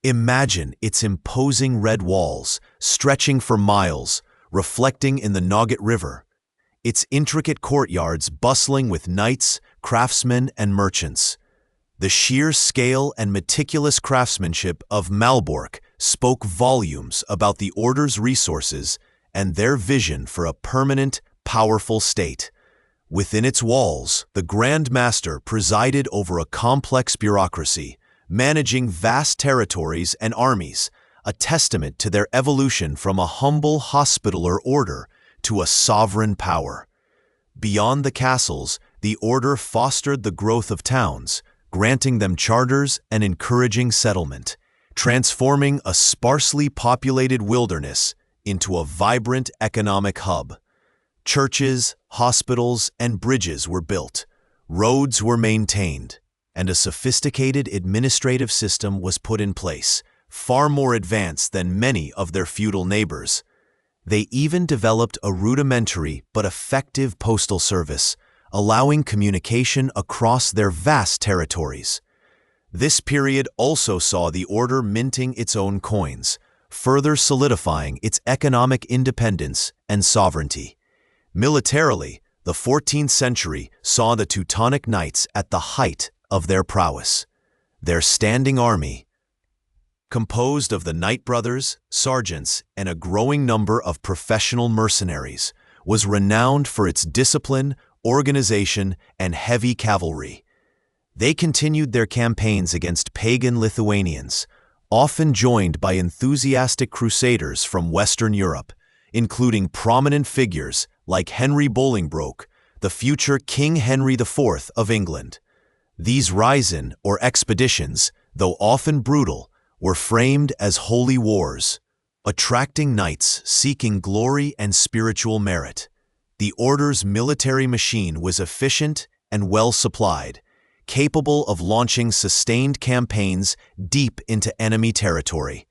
Imagine its imposing red walls, stretching for miles, reflecting in the Nogget River, its intricate courtyards bustling with knights, craftsmen, and merchants. The sheer scale and meticulous craftsmanship of Malbork spoke volumes about the order's resources and their vision for a permanent, powerful state. Within its walls, the Grand Master presided over a complex bureaucracy, managing vast territories and armies, a testament to their evolution from a humble hospitaller order to a sovereign power. Beyond the castles, the order fostered the growth of towns, granting them charters and encouraging settlement, transforming a sparsely populated wilderness into a vibrant economic hub. Churches, hospitals, and bridges were built, roads were maintained, and a sophisticated administrative system was put in place, far more advanced than many of their feudal neighbors. They even developed a rudimentary but effective postal service, allowing communication across their vast territories. This period also saw the order minting its own coins, further solidifying its economic independence and sovereignty. Militarily, the 14th century saw the Teutonic Knights at the height of their prowess. Their standing army, composed of the Knight brothers, sergeants, and a growing number of professional mercenaries, was renowned for its discipline, organization, and heavy cavalry. They continued their campaigns against pagan Lithuanians, often joined by enthusiastic crusaders from Western Europe, including prominent figures like Henry Bolingbroke, the future King Henry IV of England. These rising or expeditions, though often brutal, were framed as holy wars, attracting knights seeking glory and spiritual merit. The order's military machine was efficient and well supplied, capable of launching sustained campaigns deep into enemy territory.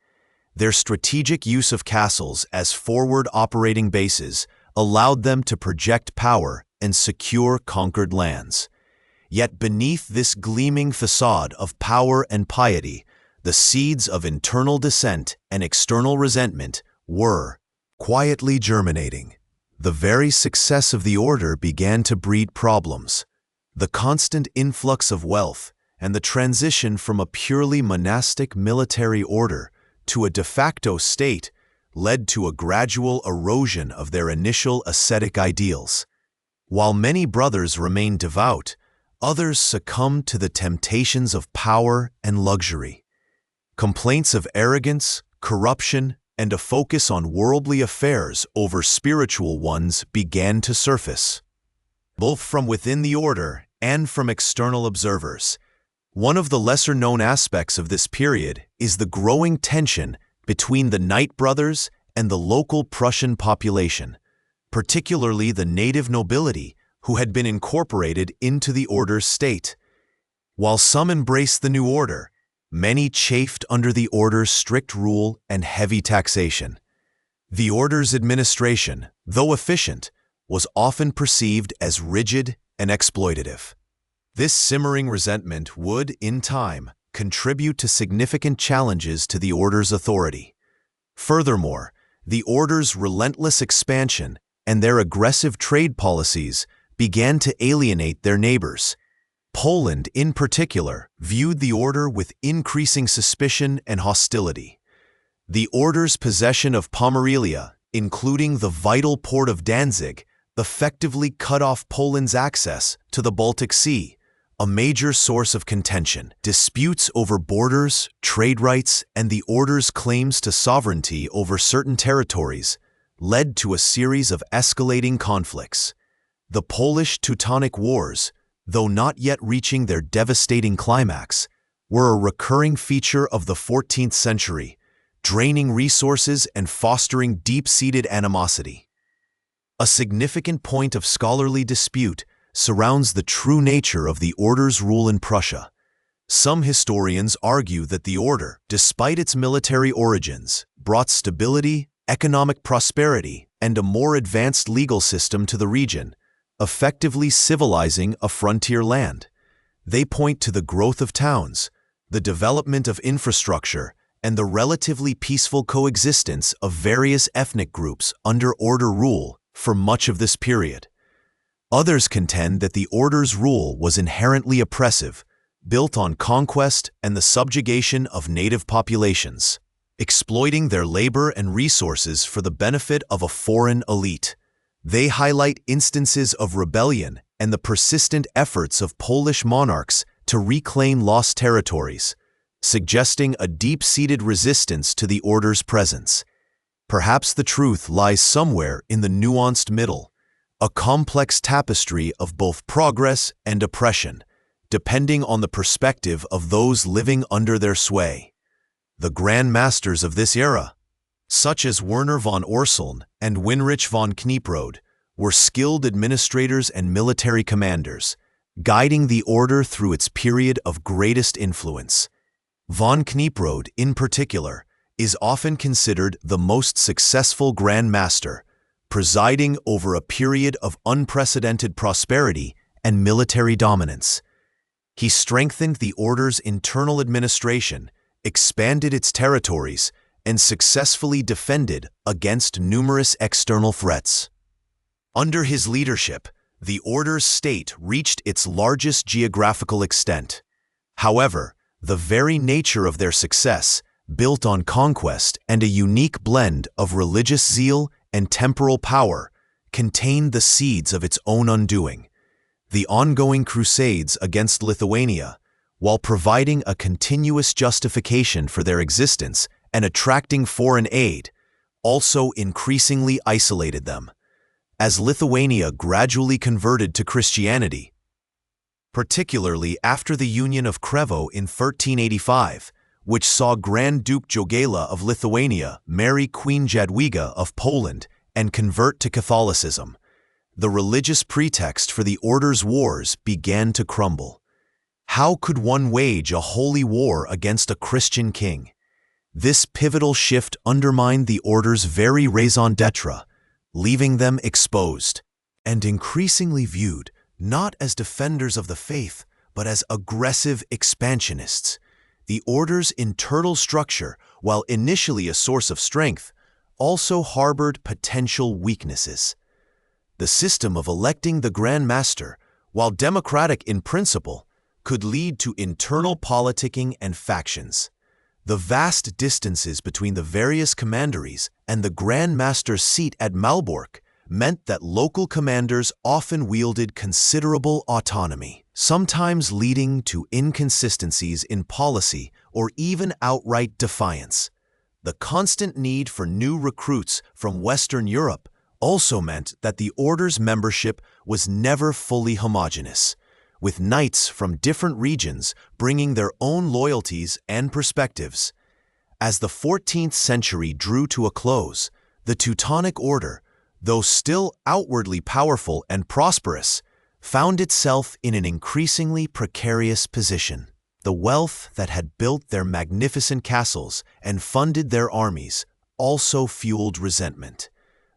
Their strategic use of castles as forward operating bases allowed them to project power and secure conquered lands. Yet beneath this gleaming facade of power and piety, the seeds of internal dissent and external resentment were quietly germinating. The very success of the order began to breed problems. The constant influx of wealth and the transition from a purely monastic military order to a de facto state led to a gradual erosion of their initial ascetic ideals. While many brothers remained devout, others succumbed to the temptations of power and luxury. Complaints of arrogance, corruption, and a focus on worldly affairs over spiritual ones began to surface, both from within the order and from external observers. One of the lesser-known aspects of this period is the growing tension between the Knight brothers and the local Prussian population, particularly the native nobility who had been incorporated into the order's state. While some embraced the new order, many chafed under the order's strict rule and heavy taxation. The order's administration, though efficient, was often perceived as rigid and exploitative. This simmering resentment would, in time, contribute to significant challenges to the order's authority. Furthermore, the order's relentless expansion and their aggressive trade policies began to alienate their neighbors. Poland, in particular, viewed the order with increasing suspicion and hostility. The order's possession of Pomerelia, including the vital port of Danzig, effectively cut off Poland's access to the Baltic Sea, a major source of contention. Disputes over borders, trade rights, and the order's claims to sovereignty over certain territories led to a series of escalating conflicts. The Polish-Teutonic Wars, though not yet reaching their devastating climax, were a recurring feature of the 14th century, draining resources and fostering deep-seated animosity. A significant point of scholarly dispute surrounds the true nature of the order's rule in Prussia. Some historians argue that the order, despite its military origins, brought stability, economic prosperity, and a more advanced legal system to the region, effectively civilizing a frontier land. They point to the growth of towns, the development of infrastructure, and the relatively peaceful coexistence of various ethnic groups under order rule for much of this period. Others contend that the order's rule was inherently oppressive, built on conquest and the subjugation of native populations, exploiting their labor and resources for the benefit of a foreign elite. They highlight instances of rebellion and the persistent efforts of Polish monarchs to reclaim lost territories, suggesting a deep-seated resistance to the order's presence. Perhaps the truth lies somewhere in the nuanced middle, a complex tapestry of both progress and oppression, depending on the perspective of those living under their sway. The Grand Masters of this era, such as Werner von Orseln and Winrich von Knieprode, were skilled administrators and military commanders, guiding the order through its period of greatest influence. Von Knieprode, in particular, is often considered the most successful Grand Master, presiding over a period of unprecedented prosperity and military dominance. He strengthened the order's internal administration, expanded its territories, and successfully defended against numerous external threats. Under his leadership, the order's state reached its largest geographical extent. However, the very nature of their success, built on conquest and a unique blend of religious zeal and temporal power, contained the seeds of its own undoing. The ongoing Crusades against Lithuania, while providing a continuous justification for their existence and attracting foreign aid, also increasingly isolated them. As Lithuania gradually converted to Christianity, particularly after the Union of Krevo in 1385, which saw Grand Duke Jogaila of Lithuania marry Queen Jadwiga of Poland and convert to Catholicism, the religious pretext for the order's wars began to crumble. How could one wage a holy war against a Christian king? This pivotal shift undermined the order's very raison d'etre, leaving them exposed and increasingly viewed not as defenders of the faith, but as aggressive expansionists. The order's internal structure, while initially a source of strength, also harbored potential weaknesses. The system of electing the Grand Master, while democratic in principle, could lead to internal politicking and factions. The vast distances between the various commanderies and the Grand Master's seat at Malbork meant that local commanders often wielded considerable autonomy, sometimes leading to inconsistencies in policy or even outright defiance. The constant need for new recruits from Western Europe also meant that the order's membership was never fully homogeneous, with knights from different regions bringing their own loyalties and perspectives. As the 14th century drew to a close, the Teutonic Order, though still outwardly powerful and prosperous, found itself in an increasingly precarious position. The wealth that had built their magnificent castles and funded their armies also fueled resentment.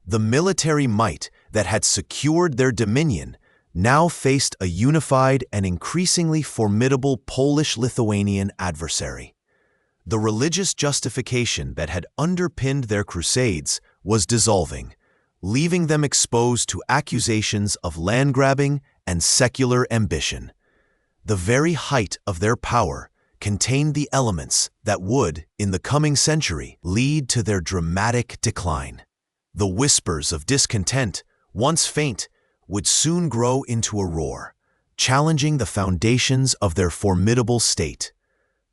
The military might that had secured their dominion now faced a unified and increasingly formidable Polish-Lithuanian adversary. The religious justification that had underpinned their crusades was dissolving, leaving them exposed to accusations of land-grabbing and secular ambition. The very height of their power contained the elements that would, in the coming century, lead to their dramatic decline. The whispers of discontent, once faint, would soon grow into a roar, challenging the foundations of their formidable state.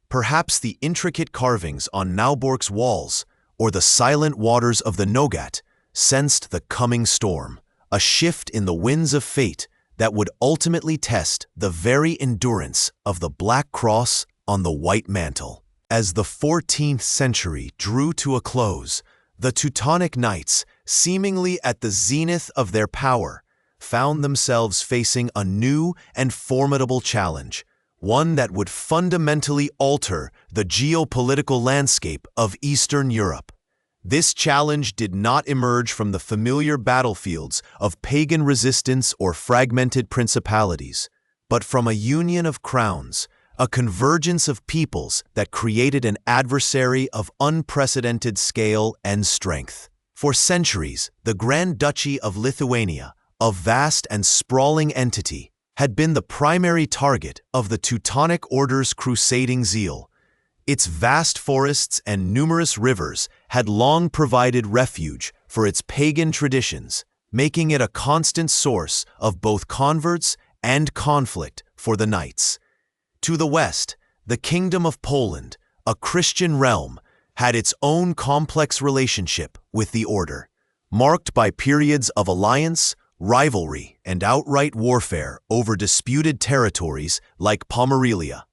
Perhaps the intricate carvings on Naubork's walls or the silent waters of the Nogat sensed the coming storm, a shift in the winds of fate that would ultimately test the very endurance of the Black Cross on the White Mantle. As the 14th century drew to a close, the Teutonic Knights, seemingly at the zenith of their power, found themselves facing a new and formidable challenge, one that would fundamentally alter the geopolitical landscape of Eastern Europe. This challenge did not emerge from the familiar battlefields of pagan resistance or fragmented principalities, but from a union of crowns, a convergence of peoples that created an adversary of unprecedented scale and strength. For centuries, the Grand Duchy of Lithuania, a vast and sprawling entity, had been the primary target of the Teutonic Order's crusading zeal. Its vast forests and numerous rivers had long provided refuge for its pagan traditions, making it a constant source of both converts and conflict for the knights. To the west, the Kingdom of Poland, a Christian realm, had its own complex relationship with the Order, marked by periods of alliance, rivalry, and outright warfare over disputed territories like Pomerelia.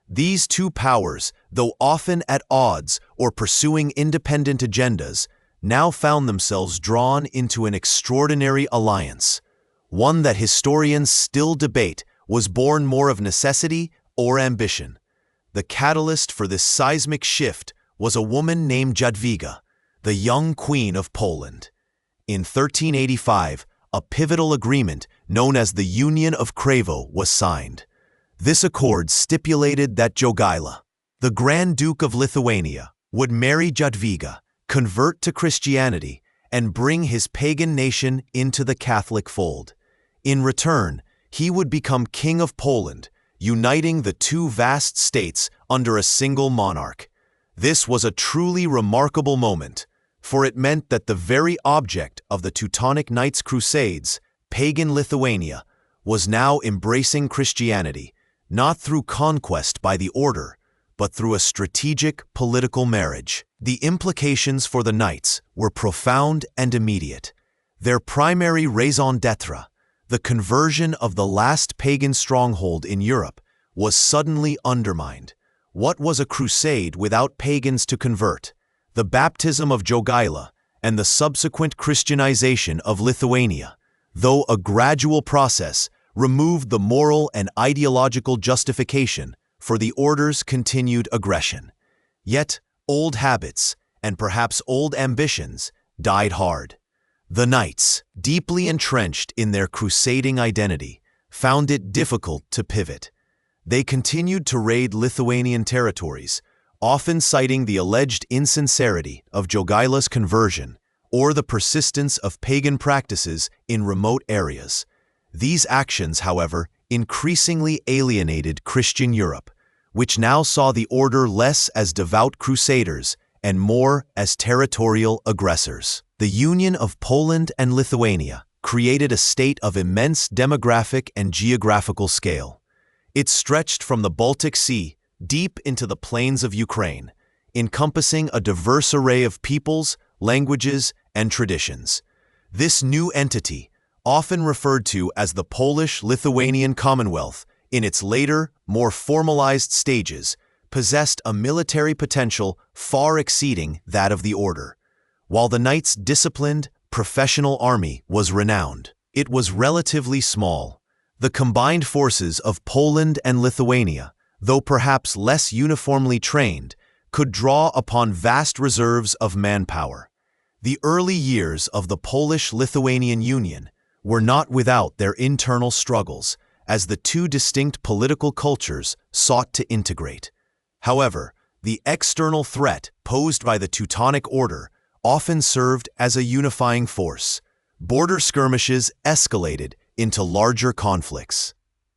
These two powers, though often at odds or pursuing independent agendas, now found themselves drawn into an extraordinary alliance. One that historians still debate was born more of necessity or ambition. The catalyst for this seismic shift was a woman named Jadwiga, the young Queen of Poland. In 1385, a pivotal agreement known as the Union of Krevo was signed. This accord stipulated that Jogaila, the Grand Duke of Lithuania, would marry Jadwiga, convert to Christianity, and bring his pagan nation into the Catholic fold. In return, he would become King of Poland, uniting the two vast states under a single monarch. This was a truly remarkable moment, for it meant that the very object of the Teutonic Knights' Crusades, pagan Lithuania, was now embracing Christianity, not through conquest by the order, but through a strategic political marriage. The implications for the knights were profound and immediate. Their primary raison d'etre, the conversion of the last pagan stronghold in Europe, was suddenly undermined. What was a crusade without pagans to convert? The baptism of Jogaila and the subsequent Christianization of Lithuania, though a gradual process, removed the moral and ideological justification for the order's continued aggression. Yet, old habits, and perhaps old ambitions, died hard. The knights, deeply entrenched in their crusading identity, found it difficult to pivot. They continued to raid Lithuanian territories, often citing the alleged insincerity of Jogaila's conversion or the persistence of pagan practices in remote areas. These actions, however, increasingly alienated Christian Europe, which now saw the order less as devout crusaders and more as territorial aggressors. The union of Poland and Lithuania created a state of immense demographic and geographical scale. It stretched from the Baltic Sea deep into the plains of Ukraine, encompassing a diverse array of peoples, languages, and traditions. This new entity, often referred to as the Polish-Lithuanian Commonwealth, in its later, more formalized stages, possessed a military potential far exceeding that of the order. While the Knights' disciplined, professional army was renowned, it was relatively small. The combined forces of Poland and Lithuania, though perhaps less uniformly trained, could draw upon vast reserves of manpower. The early years of the Polish-Lithuanian Union were not without their internal struggles, as the two distinct political cultures sought to integrate. However, the external threat posed by the Teutonic Order often served as a unifying force. Border skirmishes escalated into larger conflicts.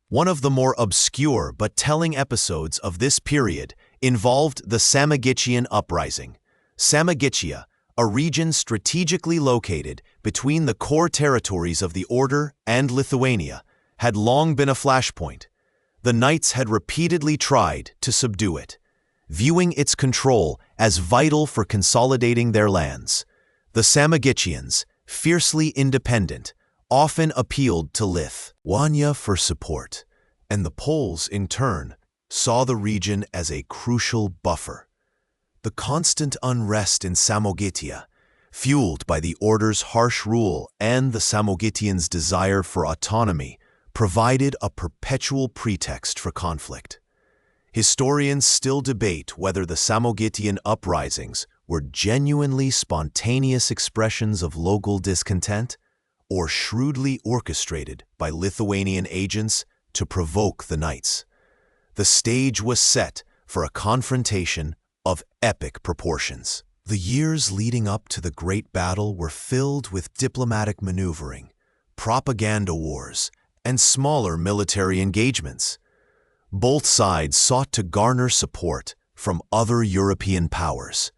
One of the more obscure but telling episodes of this period involved the Samogitian Uprising. Samogitia, a region strategically located between the core territories of the Order and Lithuania, had long been a flashpoint. The Knights had repeatedly tried to subdue it, viewing its control as vital for consolidating their lands. The Samogitians, fiercely independent, often appealed to Lithuania for support, and the Poles, in turn, saw the region as a crucial buffer. The constant unrest in Samogitia, fueled by the Order's harsh rule and the Samogitians' desire for autonomy, provided a perpetual pretext for conflict. Historians still debate whether the Samogitian uprisings were genuinely spontaneous expressions of local discontent or shrewdly orchestrated by Lithuanian agents to provoke the Knights. The stage was set for a confrontation of epic proportions. The years leading up to the Great Battle were filled with diplomatic maneuvering, propaganda wars, and smaller military engagements. Both sides sought to garner support from other European powers.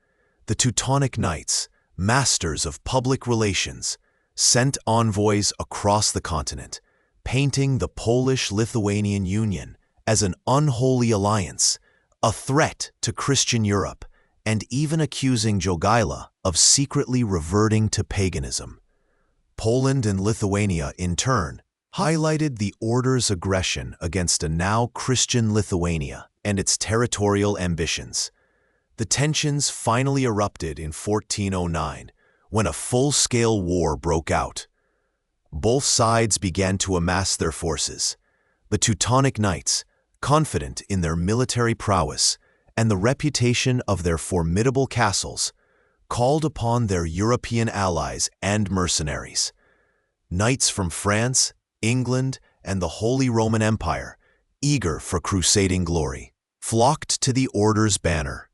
The Teutonic Knights, masters of public relations, sent envoys across the continent, painting the Polish-Lithuanian Union as an unholy alliance, a threat to Christian Europe, and even accusing Jogaila of secretly reverting to paganism. Poland and Lithuania, in turn, highlighted the Order's aggression against a now Christian Lithuania and its territorial ambitions. The tensions finally erupted in 1409, when a full-scale war broke out. Both sides began to amass their forces. The Teutonic Knights, confident in their military prowess and the reputation of their formidable castles, called upon their European allies and mercenaries. Knights from France, England, and the Holy Roman Empire, eager for crusading glory, flocked to the Order's banner.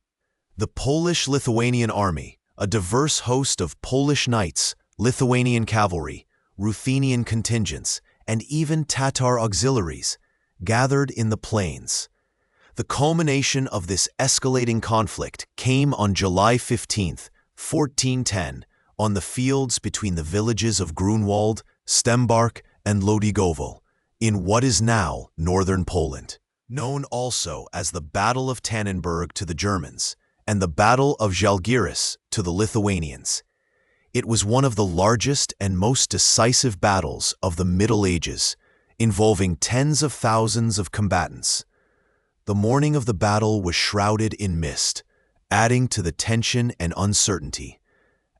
The Polish-Lithuanian army, a diverse host of Polish knights, Lithuanian cavalry, Ruthenian contingents, and even Tatar auxiliaries, gathered in the plains. The culmination of this escalating conflict came on July 15, 1410, on the fields between the villages of Grunwald, Stembark, and Lodigowo, in what is now northern Poland. known also as the Battle of Tannenberg to the Germans and the Battle of Žalgiris to the Lithuanians. It was one of the largest and most decisive battles of the Middle Ages, involving tens of thousands of combatants. The morning of the battle was shrouded in mist, adding to the tension and uncertainty.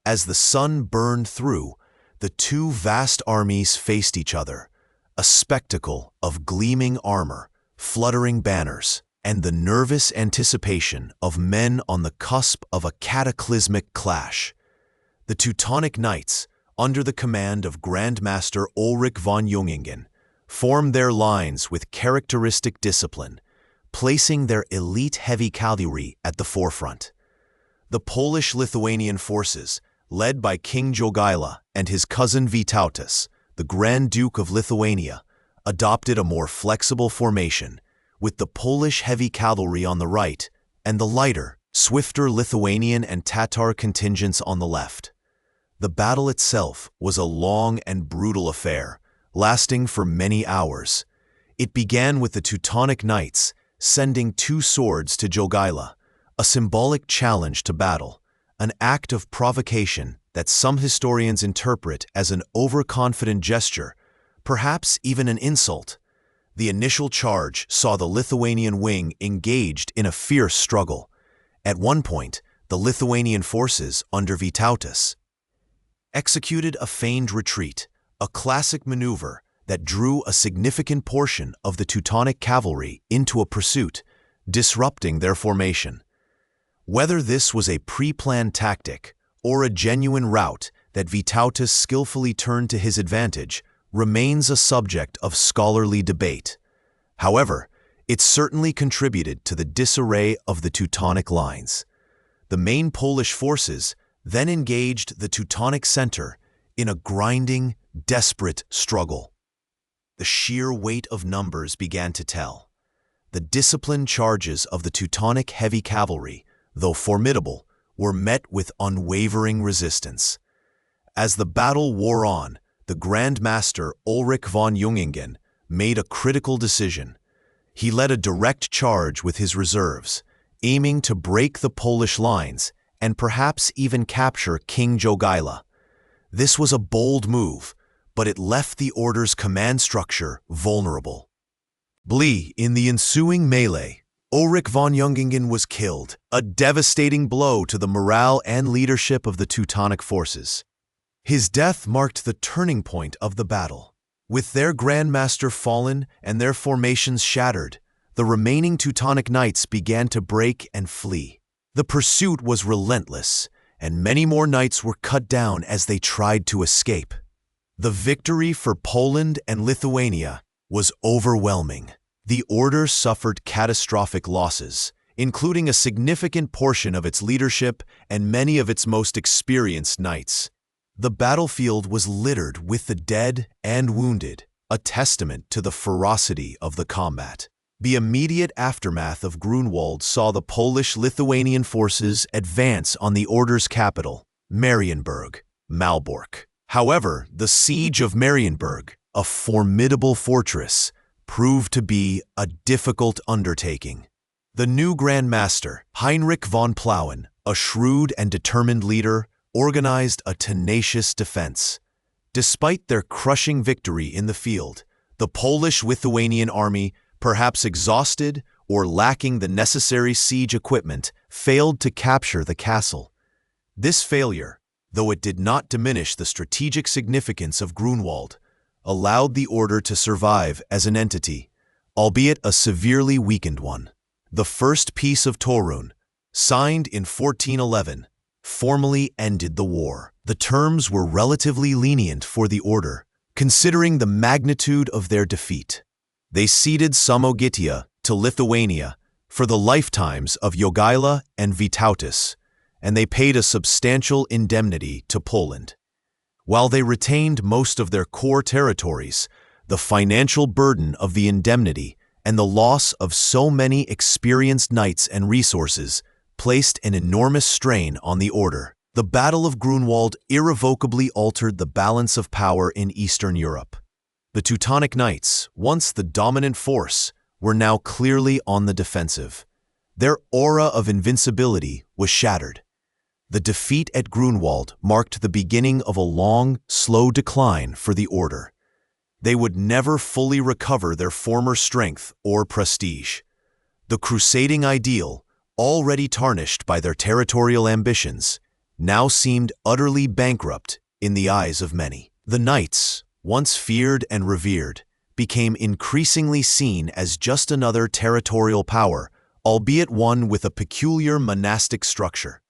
As the sun burned through, the two vast armies faced each other, a spectacle of gleaming armor, fluttering banners, and the nervous anticipation of men on the cusp of a cataclysmic clash. The Teutonic Knights, under the command of Grand Master Ulrich von Jungingen, formed their lines with characteristic discipline, placing their elite heavy cavalry at the forefront. The Polish-Lithuanian forces, led by King Jogaila and his cousin Vytautas, the Grand Duke of Lithuania, adopted a more flexible formation, with the Polish heavy cavalry on the right and the lighter, swifter Lithuanian and Tatar contingents on the left. The battle itself was a long and brutal affair, lasting for many hours. It began with the Teutonic Knights sending two swords to Jogaila, a symbolic challenge to battle, an act of provocation that some historians interpret as an overconfident gesture, perhaps even an insult. The initial charge saw the Lithuanian wing engaged in a fierce struggle. At one point, the Lithuanian forces, under Vytautas, executed a feigned retreat, a classic maneuver that drew a significant portion of the Teutonic cavalry into a pursuit, disrupting their formation. Whether this was a pre-planned tactic or a genuine rout that Vytautas skillfully turned to his advantage remains a subject of scholarly debate. However, it certainly contributed to the disarray of the Teutonic lines. The main Polish forces then engaged the Teutonic center in a grinding, desperate struggle. The sheer weight of numbers began to tell. The disciplined charges of the Teutonic heavy cavalry, though formidable, were met with unwavering resistance. As the battle wore on, the Grand Master Ulrich von Jungingen made a critical decision. He led a direct charge with his reserves, aiming to break the Polish lines and perhaps even capture King Jogaila. This was a bold move, but it left the order's command structure vulnerable. In the ensuing melee, Ulrich von Jungingen was killed, a devastating blow to the morale and leadership of the Teutonic forces. His death marked the turning point of the battle. With their Grand Master fallen and their formations shattered, the remaining Teutonic Knights began to break and flee. The pursuit was relentless, and many more knights were cut down as they tried to escape. The victory for Poland and Lithuania was overwhelming. The order suffered catastrophic losses, including a significant portion of its leadership and many of its most experienced knights. The battlefield was littered with the dead and wounded, a testament to the ferocity of the combat. The immediate aftermath of Grunwald saw the Polish-Lithuanian forces advance on the order's capital, Marienburg, Malbork. However, the siege of Marienburg, a formidable fortress, proved to be a difficult undertaking. The new Grand Master, Heinrich von Plauen, a shrewd and determined leader, organized a tenacious defense. Despite their crushing victory in the field, the Polish-Lithuanian army, perhaps exhausted or lacking the necessary siege equipment, failed to capture the castle. This failure, though it did not diminish the strategic significance of Grunwald, allowed the order to survive as an entity, albeit a severely weakened one. The First Peace of Torun, signed in 1411, formally ended the war. The terms were relatively lenient for the order, considering the magnitude of their defeat. They ceded Samogitia to Lithuania for the lifetimes of Jogaila and Vytautas, and they paid a substantial indemnity to Poland. While they retained most of their core territories, the financial burden of the indemnity and the loss of so many experienced knights and resources placed an enormous strain on the order. The Battle of Grunwald irrevocably altered the balance of power in Eastern Europe. The Teutonic Knights, once the dominant force, were now clearly on the defensive. Their aura of invincibility was shattered. The defeat at Grunwald marked the beginning of a long, slow decline for the order. They would never fully recover their former strength or prestige. The crusading ideal, already tarnished by their territorial ambitions, now seemed utterly bankrupt in the eyes of many. The knights, once feared and revered, became increasingly seen as just another territorial power, albeit one with a peculiar monastic structure.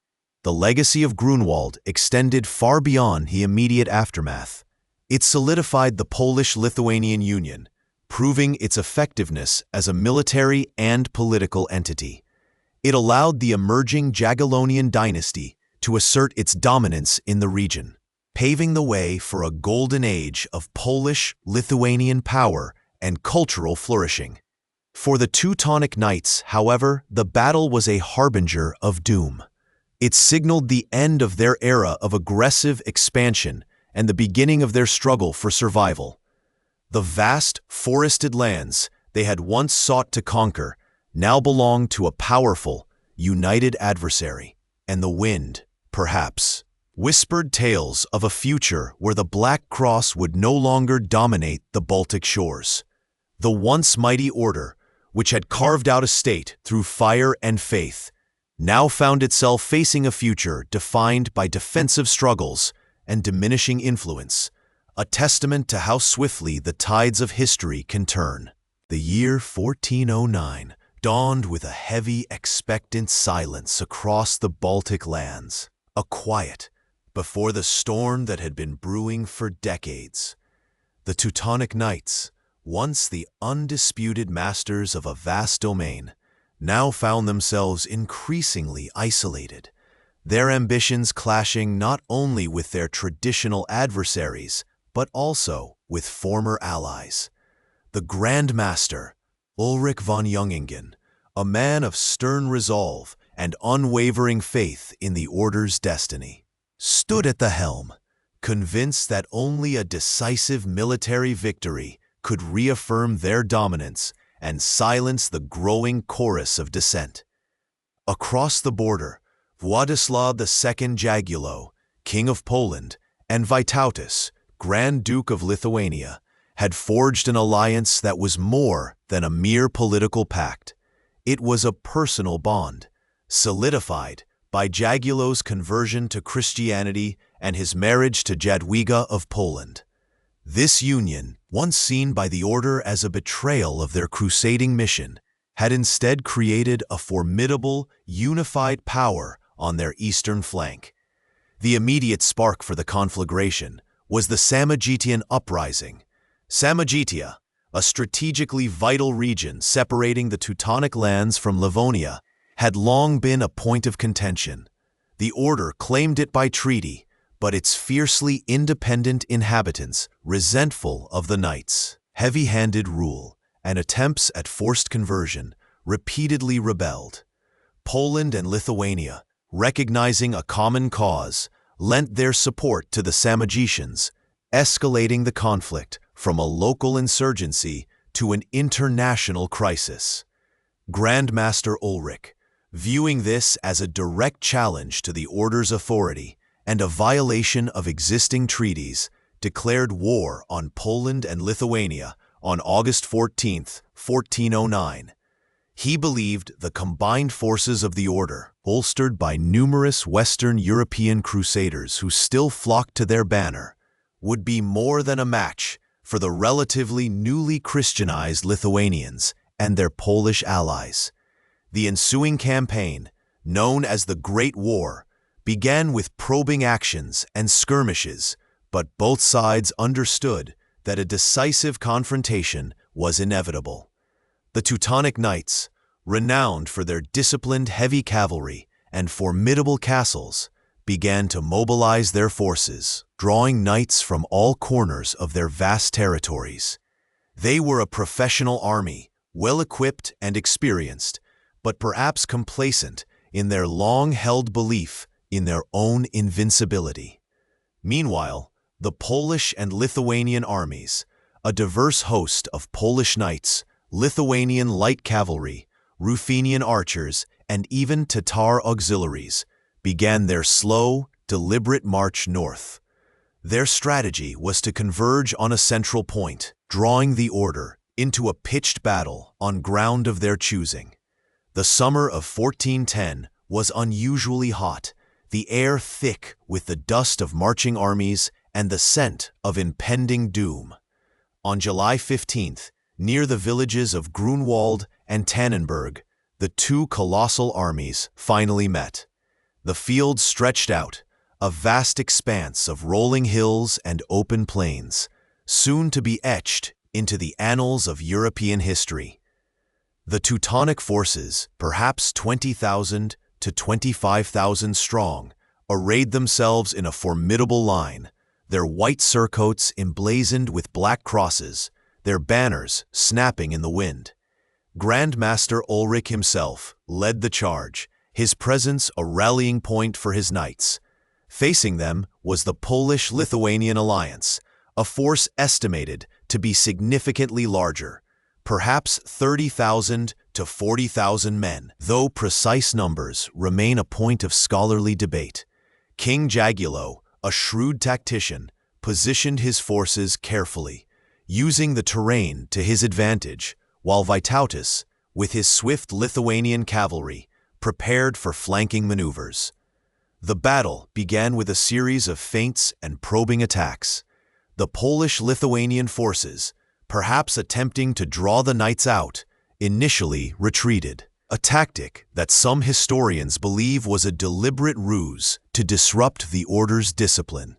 The legacy of Grunwald extended far beyond the immediate aftermath. It solidified the Polish-Lithuanian Union, proving its effectiveness as a military and political entity. It allowed the emerging Jagiellonian dynasty to assert its dominance in the region, paving the way for a golden age of Polish-Lithuanian power and cultural flourishing. For the Teutonic Knights, however, the battle was a harbinger of doom. It signaled the end of their era of aggressive expansion and the beginning of their struggle for survival. The vast, forested lands they had once sought to conquer now belonged to a powerful, united adversary, and the wind, perhaps, whispered tales of a future where the Black Cross would no longer dominate the Baltic shores. The once mighty order, which had carved out a state through fire and faith, now found itself facing a future defined by defensive struggles and diminishing influence, a testament to how swiftly the tides of history can turn. The year 1409 dawned with a heavy, expectant silence across the Baltic lands, a quiet before the storm that had been brewing for decades. The Teutonic Knights, once the undisputed masters of a vast domain, now found themselves increasingly isolated, their ambitions clashing not only with their traditional adversaries, but also with former allies. The Grand Master, Ulrich von Jungingen, a man of stern resolve and unwavering faith in the order's destiny, stood at the helm, convinced that only a decisive military victory could reaffirm their dominance and silence the growing chorus of dissent. Across the border, Władysław II Jagiello, King of Poland, and Vytautas, Grand Duke of Lithuania, had forged an alliance that was more than a mere political pact. It was a personal bond, solidified by Jagiello's conversion to Christianity and his marriage to Jadwiga of Poland. This union, once seen by the order as a betrayal of their crusading mission, had instead created a formidable, unified power on their eastern flank. The immediate spark for the conflagration was the Samogitian uprising. Samogitia, a strategically vital region separating the Teutonic lands from Livonia, had long been a point of contention. The order claimed it by treaty, but its fiercely independent inhabitants, resentful of the knights' heavy-handed rule and attempts at forced conversion, repeatedly rebelled. Poland and Lithuania, recognizing a common cause, lent their support to the Samogitians, escalating the conflict from a local insurgency to an international crisis. Grand Master Ulrich, viewing this as a direct challenge to the order's authority and a violation of existing treaties, declared war on Poland and Lithuania on August 14, 1409. He believed the combined forces of the order, bolstered by numerous Western European crusaders who still flocked to their banner, would be more than a match for the relatively newly Christianized Lithuanians and their Polish allies. The ensuing campaign, known as the Great War, began with probing actions and skirmishes, but both sides understood that a decisive confrontation was inevitable. The Teutonic Knights, renowned for their disciplined heavy cavalry and formidable castles, began to mobilize their forces, drawing knights from all corners of their vast territories. They were a professional army, well-equipped and experienced, but perhaps complacent in their long-held belief in their own invincibility. Meanwhile, the Polish and Lithuanian armies, a diverse host of Polish knights, Lithuanian light cavalry, Ruthenian archers, and even Tatar auxiliaries began their slow, deliberate march north. Their strategy was to converge on a central point, drawing the order into a pitched battle on ground of their choosing. The summer of 1410 was unusually hot, the air thick with the dust of marching armies and the scent of impending doom. On July 15th, near the villages of Grunwald and Tannenberg, the two colossal armies finally met. The field stretched out, a vast expanse of rolling hills and open plains, soon to be etched into the annals of European history. The Teutonic forces, perhaps 20,000 to 25,000 strong, arrayed themselves in a formidable line, their white surcoats emblazoned with black crosses, their banners snapping in the wind. Grand Master Ulrich himself led the charge, his presence a rallying point for his knights. Facing them was the Polish-Lithuanian alliance, a force estimated to be significantly larger, perhaps 30,000 to 40,000 men, though precise numbers remain a point of scholarly debate. King Jagiello, a shrewd tactician, positioned his forces carefully, using the terrain to his advantage, while Vytautas, with his swift Lithuanian cavalry, prepared for flanking maneuvers. The battle began with a series of feints and probing attacks. The Polish-Lithuanian forces, perhaps attempting to draw the knights out, initially retreated, a tactic that some historians believe was a deliberate ruse to disrupt the order's discipline.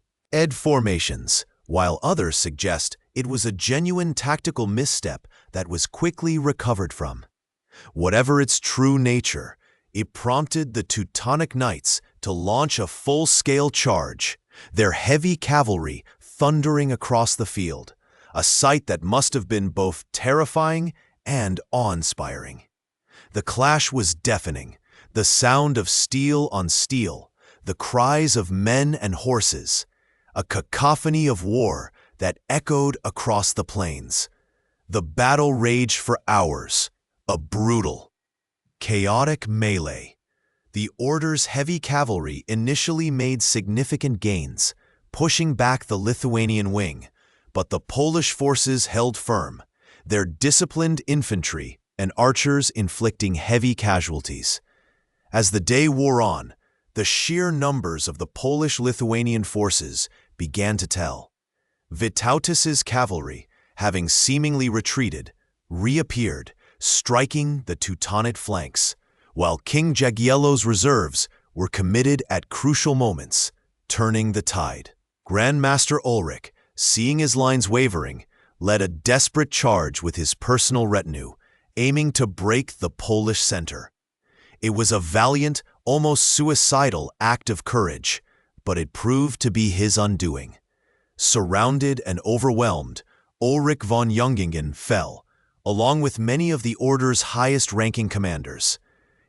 Formations, while others suggest it was a genuine tactical misstep that was quickly recovered from. Whatever its true nature, it prompted the Teutonic Knights to launch a full-scale charge, their heavy cavalry thundering across the field, a sight that must have been both terrifying and awe-inspiring. The clash was deafening, the sound of steel on steel, the cries of men and horses, a cacophony of war that echoed across the plains. The battle raged for hours, a brutal, chaotic melee. The order's heavy cavalry initially made significant gains, pushing back the Lithuanian wing, but the Polish forces held firm, their disciplined infantry and archers inflicting heavy casualties. As the day wore on, the sheer numbers of the Polish-Lithuanian forces began to tell. Vytautas's cavalry, having seemingly retreated, reappeared, striking the Teutonic flanks, while King Jagiello's reserves were committed at crucial moments, turning the tide. Grand Master Ulrich, seeing his lines wavering, led a desperate charge with his personal retinue, aiming to break the Polish center. It was a valiant, almost suicidal act of courage, but it proved to be his undoing. Surrounded and overwhelmed, Ulrich von Jungingen fell, along with many of the order's highest-ranking commanders.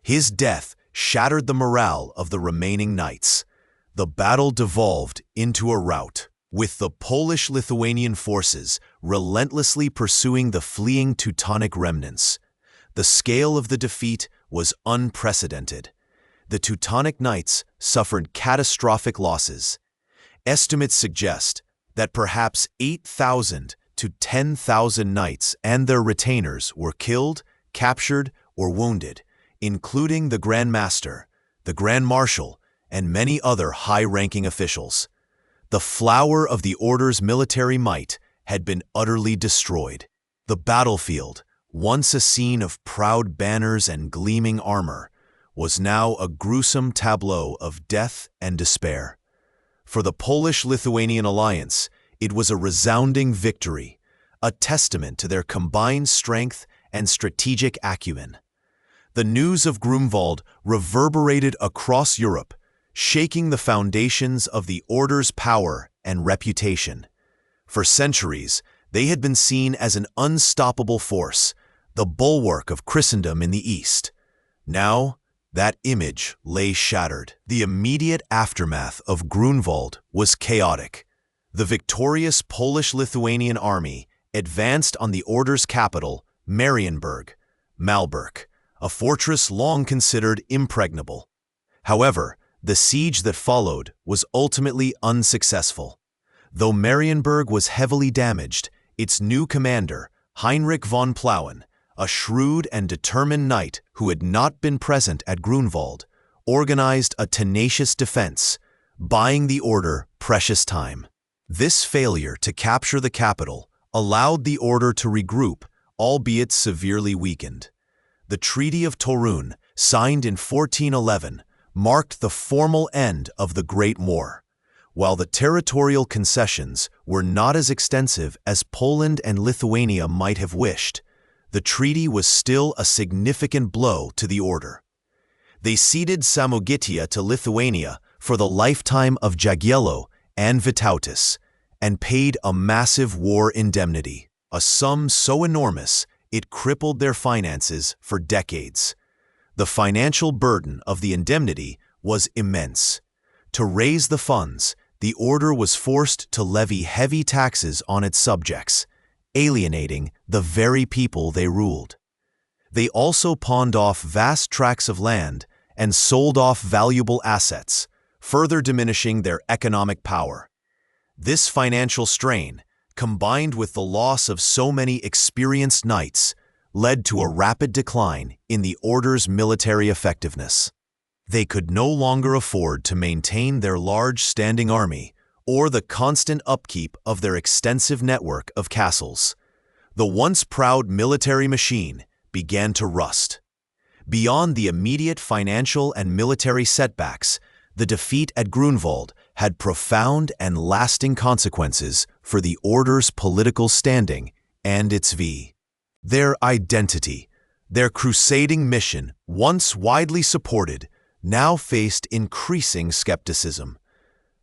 His death shattered the morale of the remaining knights. The battle devolved into a rout, with the Polish-Lithuanian forces relentlessly pursuing the fleeing Teutonic remnants. The scale of the defeat was unprecedented. The Teutonic Knights suffered catastrophic losses. Estimates suggest that perhaps 8,000 to 10,000 knights and their retainers were killed, captured, or wounded, including the Grand Master, the Grand Marshal, and many other high-ranking officials. The flower of the order's military might had been utterly destroyed. The battlefield, once a scene of proud banners and gleaming armor, was now a gruesome tableau of death and despair. For the Polish-Lithuanian alliance, it was a resounding victory, a testament to their combined strength and strategic acumen. The news of Grunwald reverberated across Europe, shaking the foundations of the order's power and reputation. For centuries, they had been seen as an unstoppable force, the bulwark of Christendom in the East. Now, that image lay shattered. The immediate aftermath of Grunwald was chaotic. The victorious Polish-Lithuanian army advanced on the order's capital, Marienburg, Malberg, a fortress long considered impregnable. However, the siege that followed was ultimately unsuccessful. Though Marienburg was heavily damaged, its new commander, Heinrich von Plauen, a shrewd and determined knight who had not been present at Grunwald, organized a tenacious defense, buying the order precious time. This failure to capture the capital allowed the order to regroup, albeit severely weakened. The Treaty of Torun, signed in 1411, marked the formal end of the Great War. While the territorial concessions were not as extensive as Poland and Lithuania might have wished, the treaty was still a significant blow to the order. They ceded Samogitia to Lithuania for the lifetime of Jagiello and Vytautas, and paid a massive war indemnity, a sum so enormous it crippled their finances for decades. The financial burden of the indemnity was immense. To raise the funds, the order was forced to levy heavy taxes on its subjects, alienating the very people they ruled. They also pawned off vast tracts of land and sold off valuable assets, further diminishing their economic power. This financial strain, combined with the loss of so many experienced knights, led to a rapid decline in the order's military effectiveness. They could no longer afford to maintain their large standing army or the constant upkeep of their extensive network of castles. The once proud military machine began to rust. Beyond the immediate financial and military setbacks, the defeat at Grunwald had profound and lasting consequences for the order's political standing and its their identity. Their crusading mission, once widely supported, now faced increasing skepticism.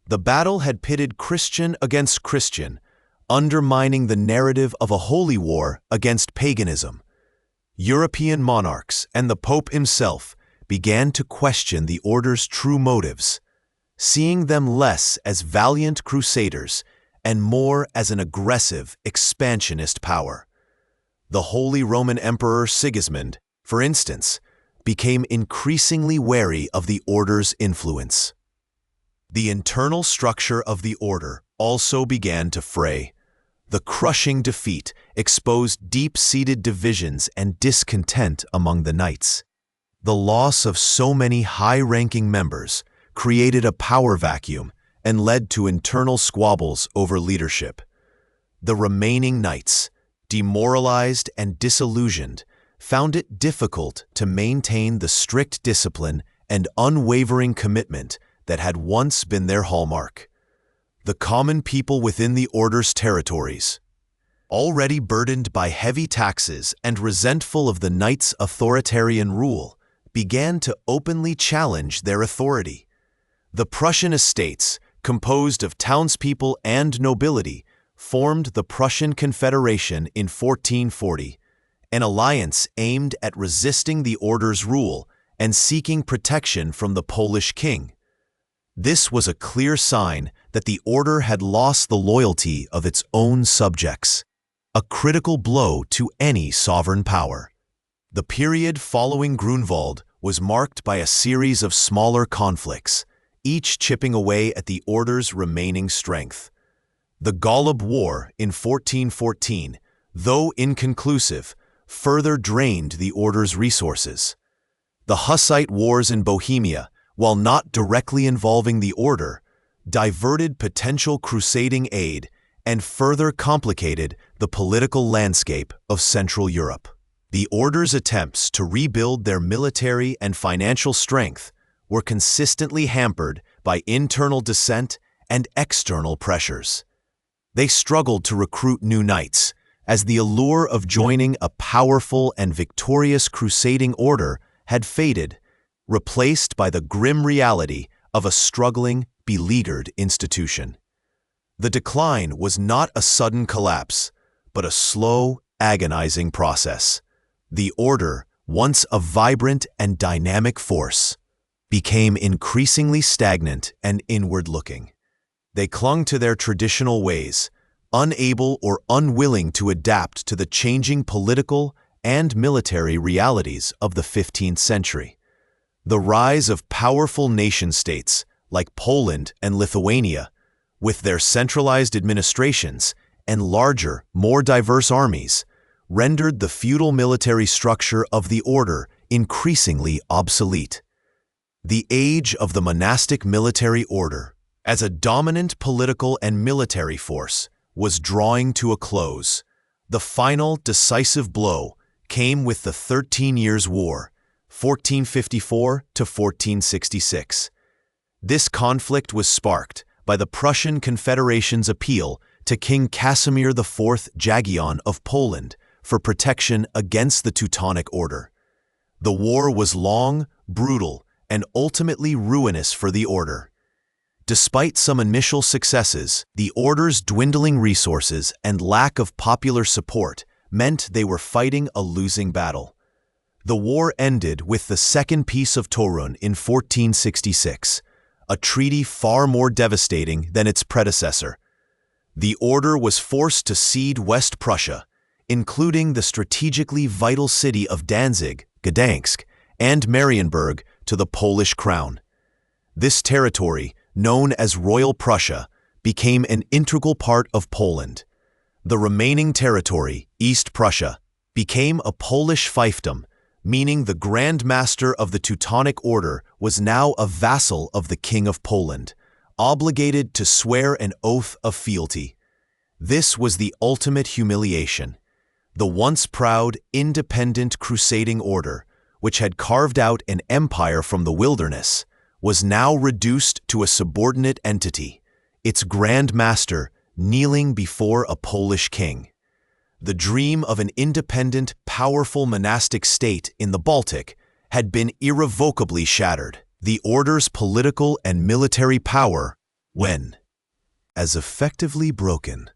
The battle had pitted Christian against Christian, undermining the narrative of a holy war against paganism. European monarchs and the Pope himself began to question the order's true motives, seeing them less as valiant crusaders and more as an aggressive, expansionist power. The Holy Roman Emperor Sigismund, for instance, became increasingly wary of the order's influence. The internal structure of the order also began to fray. The crushing defeat exposed deep-seated divisions and discontent among the knights. The loss of so many high-ranking members created a power vacuum and led to internal squabbles over leadership. The remaining knights, demoralized and disillusioned, found it difficult to maintain the strict discipline and unwavering commitment that had once been their hallmark. The common people within the order's territories, already burdened by heavy taxes and resentful of the knights' authoritarian rule, began to openly challenge their authority. The Prussian estates, composed of townspeople and nobility, formed the Prussian Confederation in 1440, an alliance aimed at resisting the order's rule and seeking protection from the Polish king. This was a clear sign that the order had lost the loyalty of its own subjects, a critical blow to any sovereign power. The period following Grunwald was marked by a series of smaller conflicts, each chipping away at the order's remaining strength. The Golub War in 1414, though inconclusive, further drained the order's resources. The Hussite Wars in Bohemia, while not directly involving the order, diverted potential crusading aid and further complicated the political landscape of Central Europe. The order's attempts to rebuild their military and financial strength were consistently hampered by internal dissent and external pressures. They struggled to recruit new knights, as the allure of joining a powerful and victorious crusading order had faded, replaced by the grim reality of a struggling, beleaguered institution. The decline was not a sudden collapse, but a slow, agonizing process. The order, once a vibrant and dynamic force, became increasingly stagnant and inward-looking. They clung to their traditional ways, unable or unwilling to adapt to the changing political and military realities of the 15th century. The rise of powerful nation-states like Poland and Lithuania, with their centralized administrations and larger, more diverse armies, rendered the feudal military structure of the order increasingly obsolete. The age of the monastic military order, as a dominant political and military force, was drawing to a close. The final decisive blow came with the 13 Years' War, 1454 to 1466. This conflict was sparked by the Prussian Confederation's appeal to King Casimir IV Jagiellon of Poland for protection against the Teutonic Order. The war was long, brutal, and ultimately ruinous for the order. Despite some initial successes, the order's dwindling resources and lack of popular support meant they were fighting a losing battle. The war ended with the Second Peace of Torun in 1466, a treaty far more devastating than its predecessor. The order was forced to cede West Prussia, including the strategically vital city of Danzig, Gdansk, and Marienburg, to the Polish crown. This territory, known as Royal Prussia, became an integral part of Poland. The remaining territory, East Prussia, became a Polish fiefdom, meaning the Grand Master of the Teutonic Order was now a vassal of the King of Poland, obligated to swear an oath of fealty. This was the ultimate humiliation. The once proud, independent crusading order, which had carved out an empire from the wilderness, was now reduced to a subordinate entity, its Grand Master kneeling before a Polish king. The dream of an independent, powerful monastic state in the Baltic had been irrevocably shattered. The order's political and military power, when as effectively broken.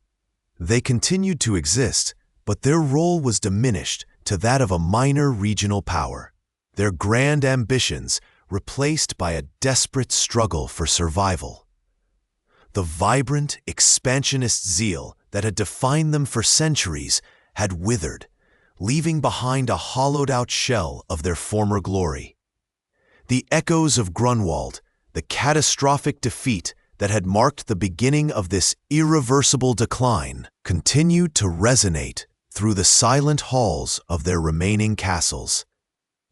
They continued to exist, but their role was diminished to that of a minor regional power, their grand ambitions replaced by a desperate struggle for survival. The vibrant, expansionist zeal that had defined them for centuries had withered, leaving behind a hollowed-out shell of their former glory. The echoes of Grunwald, the catastrophic defeat that had marked the beginning of this irreversible decline, continued to resonate through the silent halls of their remaining castles,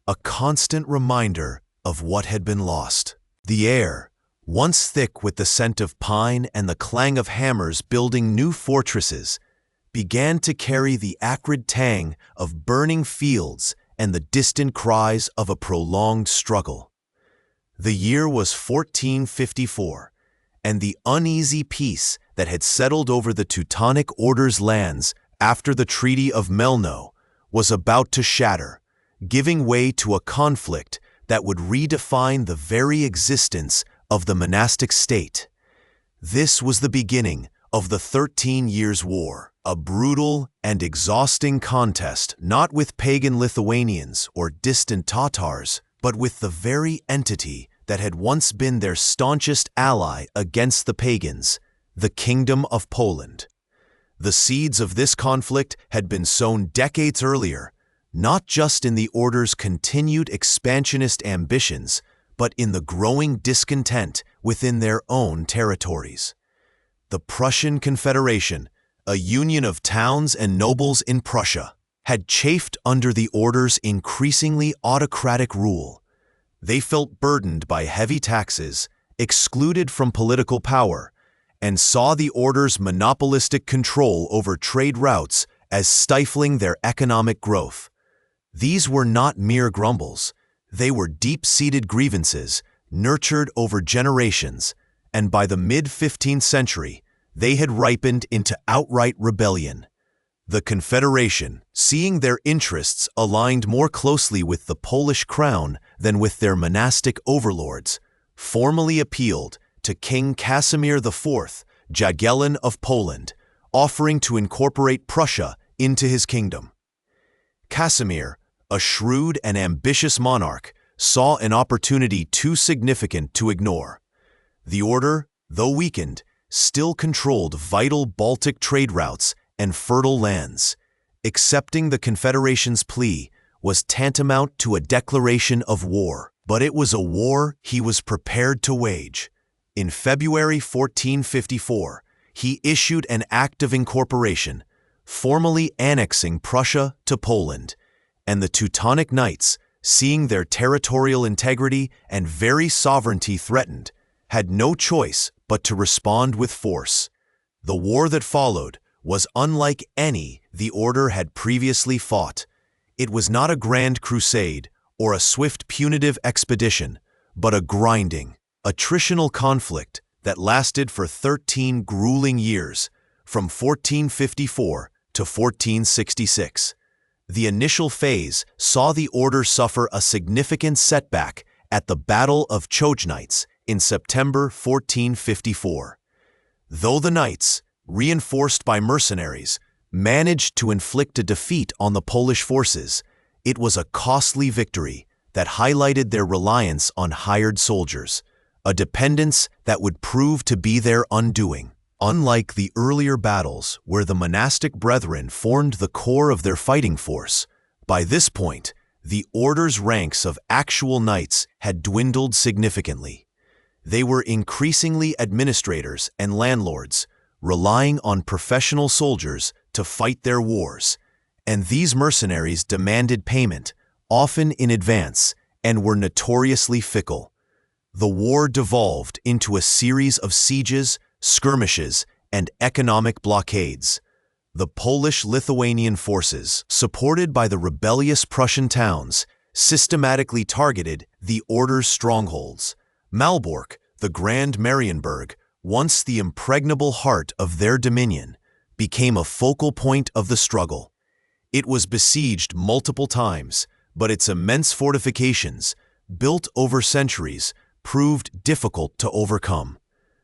a constant reminder of what had been lost. The air, once thick with the scent of pine and the clang of hammers building new fortresses, began to carry the acrid tang of burning fields and the distant cries of a prolonged struggle. The year was 1454, and the uneasy peace that had settled over the Teutonic Order's lands after the Treaty of Melno was about to shatter, giving way to a conflict that would redefine the very existence of the monastic state. This was the beginning of the 13 Years' War, a brutal and exhausting contest not with pagan Lithuanians or distant Tatars, but with the very entity that had once been their staunchest ally against the pagans, the Kingdom of Poland. The seeds of this conflict had been sown decades earlier, not just in the order's continued expansionist ambitions, but in the growing discontent within their own territories. The Prussian Confederation, a union of towns and nobles in Prussia, had chafed under the order's increasingly autocratic rule. They felt burdened by heavy taxes, excluded from political power, and saw the order's monopolistic control over trade routes as stifling their economic growth. These were not mere grumbles. They were deep-seated grievances, nurtured over generations, and by the mid-15th century, they had ripened into outright rebellion. The Confederation, seeing their interests aligned more closely with the Polish crown than with their monastic overlords, formally appealed to King Casimir IV Jagiellon of Poland, offering to incorporate Prussia into his kingdom. Casimir, a shrewd and ambitious monarch, saw an opportunity too significant to ignore. The order, though weakened, still controlled vital Baltic trade routes and fertile lands, Accepting the Confederation's plea was tantamount to a declaration of war, but it was a war he was prepared to wage. In February 1454, he issued an act of incorporation, formally annexing Prussia to Poland, and the Teutonic Knights, seeing their territorial integrity and very sovereignty threatened, had no choice but to respond with force. The war that followed was unlike any the order had previously fought. It was not a grand crusade or a swift punitive expedition, but a grinding, attritional conflict that lasted for 13 grueling years, from 1454 to 1466. The initial phase saw the order suffer a significant setback at the Battle of Chojnice in September 1454. Though the Knights, reinforced by mercenaries, managed to inflict a defeat on the Polish forces, it was a costly victory that highlighted their reliance on hired soldiers, a dependence that would prove to be their undoing. Unlike the earlier battles where the monastic brethren formed the core of their fighting force, by this point, the order's ranks of actual knights had dwindled significantly. They were increasingly administrators and landlords, relying on professional soldiers to fight their wars, and these mercenaries demanded payment, often in advance, and were notoriously fickle. The war devolved into a series of sieges, skirmishes, and economic blockades. The Polish-Lithuanian forces, supported by the rebellious Prussian towns, systematically targeted the order's strongholds. Malbork, the Grand Marienburg, once the impregnable heart of their dominion, became a focal point of the struggle. It was besieged multiple times, but its immense fortifications, built over centuries, proved difficult to overcome.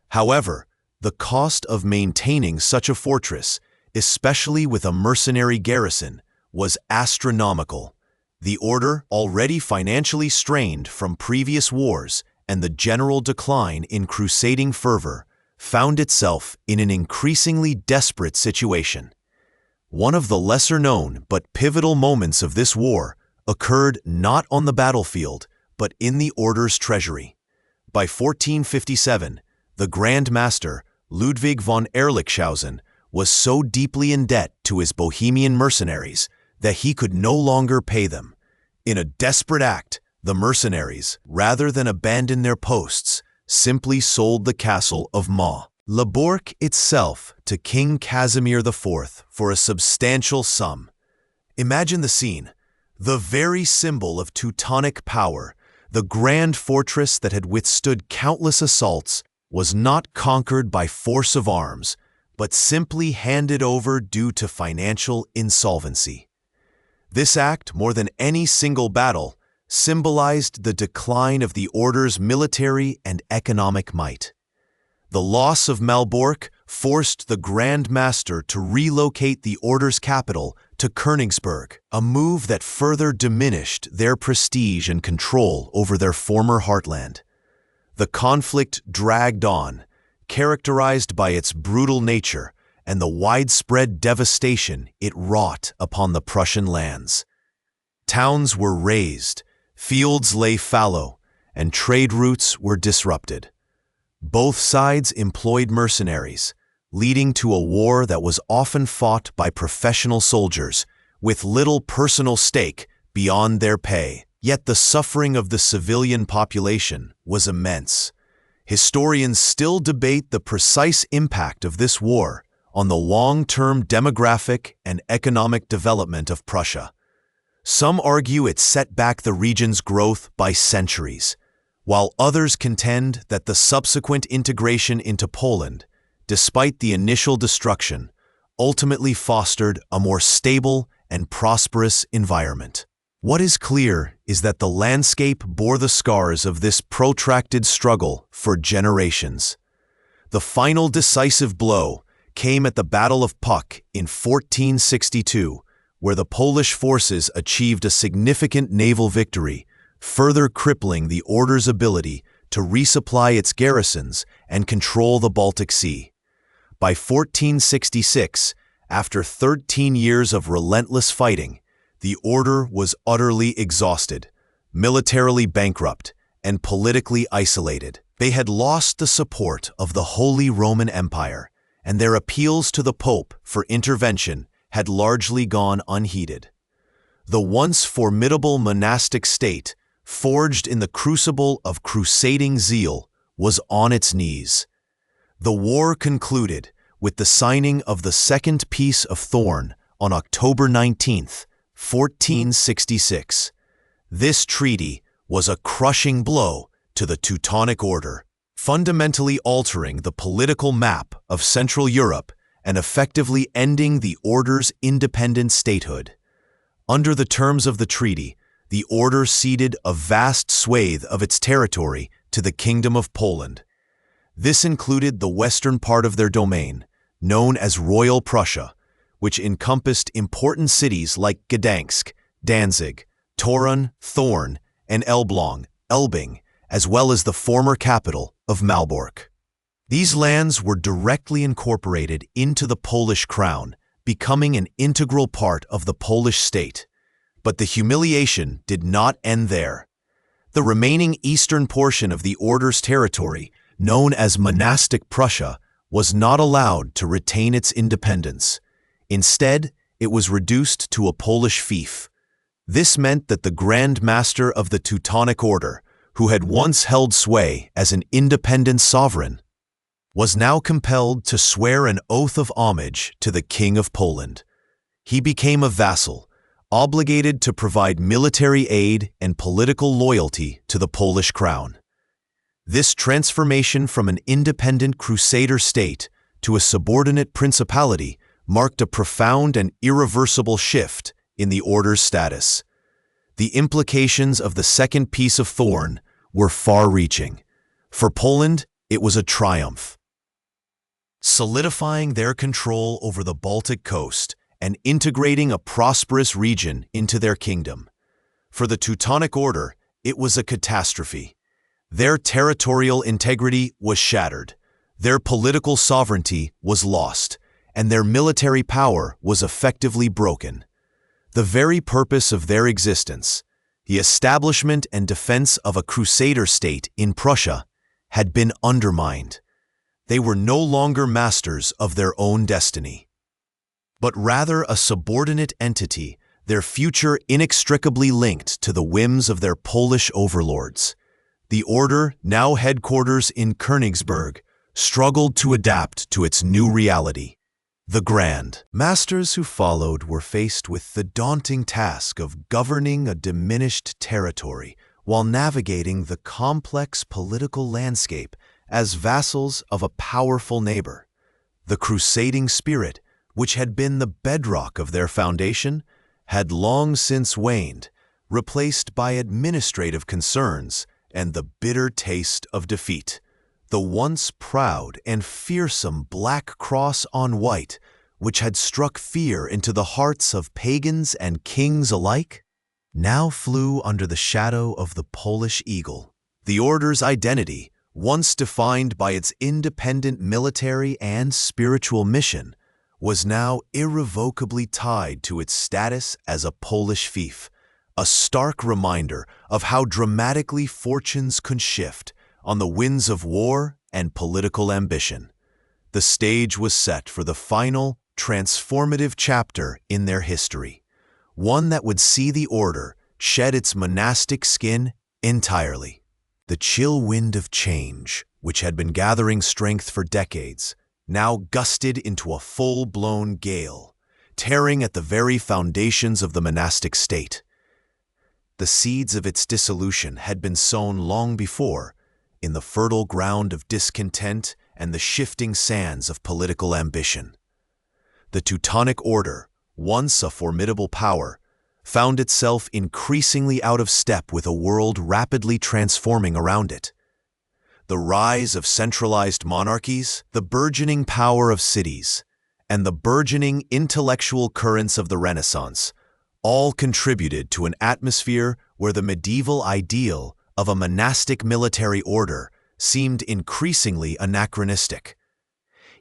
However, the cost of maintaining such a fortress, especially with a mercenary garrison, was astronomical. The order, already financially strained from previous wars and the general decline in crusading fervor, found itself in an increasingly desperate situation. One of the lesser-known but pivotal moments of this war occurred not on the battlefield, but in the order's treasury. By 1457, the Grand Master, Ludwig von Ehrlichshausen, was so deeply in debt to his Bohemian mercenaries that he could no longer pay them. In a desperate act, the mercenaries, rather than abandon their posts, simply sold the castle of Malbork itself to King Casimir IV for a substantial sum. Imagine the scene. The very symbol of Teutonic power, the grand fortress that had withstood countless assaults, was not conquered by force of arms, but simply handed over due to financial insolvency. This act, more than any single battle, symbolized the decline of the order's military and economic might. The loss of Malbork forced the Grand Master to relocate the order's capital to Königsberg, a move that further diminished their prestige and control over their former heartland. The conflict dragged on, characterized by its brutal nature and the widespread devastation it wrought upon the Prussian lands. Towns were razed, fields lay fallow, and trade routes were disrupted. Both sides employed mercenaries, leading to a war that was often fought by professional soldiers, with little personal stake beyond their pay. Yet the suffering of the civilian population was immense. Historians still debate the precise impact of this war on the long-term demographic and economic development of Prussia. Some argue it set back the region's growth by centuries, while others contend that the subsequent integration into Poland, despite the initial destruction, ultimately fostered a more stable and prosperous environment. What is clear is that the landscape bore the scars of this protracted struggle for generations. The final decisive blow came at the Battle of Puck in 1462, where the Polish forces achieved a significant naval victory, further crippling the order's ability to resupply its garrisons and control the Baltic Sea. By 1466, After 13 years of relentless fighting, the order was utterly exhausted, militarily bankrupt, and politically isolated. They had lost the support of the Holy Roman Empire, and their appeals to the Pope for intervention had largely gone unheeded. The once formidable monastic state, forged in the crucible of crusading zeal, was on its knees. The war concluded with the signing of the Second Peace of Thorn on October 19, 1466. This treaty was a crushing blow to the Teutonic Order, fundamentally altering the political map of Central Europe and effectively ending the Order's independent statehood. Under the terms of the treaty, the Order ceded a vast swathe of its territory to the Kingdom of Poland. This included the western part of their domain, known as Royal Prussia, which encompassed important cities like Gdansk, Danzig, Torun, Thorn, and Elbing, as well as the former capital of Malbork. These lands were directly incorporated into the Polish crown, becoming an integral part of the Polish state. But the humiliation did not end there. The remaining eastern portion of the Order's territory, known as monastic Prussia, was not allowed to retain its independence. Instead, it was reduced to a Polish fief. This meant that the Grand Master of the Teutonic Order, who had once held sway as an independent sovereign, was now compelled to swear an oath of homage to the King of Poland. He became a vassal, obligated to provide military aid and political loyalty to the Polish crown. This transformation from an independent crusader state to a subordinate principality marked a profound and irreversible shift in the Order's status. The implications of the Second Peace of Thorn were far-reaching. For Poland, it was a triumph, solidifying their control over the Baltic coast and integrating a prosperous region into their kingdom. For the Teutonic Order, it was a catastrophe. Their territorial integrity was shattered, their political sovereignty was lost, and their military power was effectively broken. The very purpose of their existence, the establishment and defense of a crusader state in Prussia, had been undermined. They were no longer masters of their own destiny, but rather a subordinate entity, their future inextricably linked to the whims of their Polish overlords. The Order, now headquarters in Königsberg, struggled to adapt to its new reality. The Grand Masters who followed were faced with the daunting task of governing a diminished territory while navigating the complex political landscape as vassals of a powerful neighbor. The crusading spirit, which had been the bedrock of their foundation, had long since waned, replaced by administrative concerns and the bitter taste of defeat. The once proud and fearsome Black Cross on white, which had struck fear into the hearts of pagans and kings alike, now flew under the shadow of the Polish eagle. The Order's identity, once defined by its independent military and spiritual mission, was now irrevocably tied to its status as a Polish fief, a stark reminder of how dramatically fortunes could shift on the winds of war and political ambition. The stage was set for the final, transformative chapter in their history, one that would see the Order shed its monastic skin entirely. The chill wind of change, which had been gathering strength for decades, now gusted into a full-blown gale, tearing at the very foundations of the monastic state. The seeds of its dissolution had been sown long before, in the fertile ground of discontent and the shifting sands of political ambition. The Teutonic Order, once a formidable power, found itself increasingly out of step with a world rapidly transforming around it. The rise of centralized monarchies, the burgeoning power of cities, and the burgeoning intellectual currents of the Renaissance all contributed to an atmosphere where the medieval ideal of a monastic military order seemed increasingly anachronistic.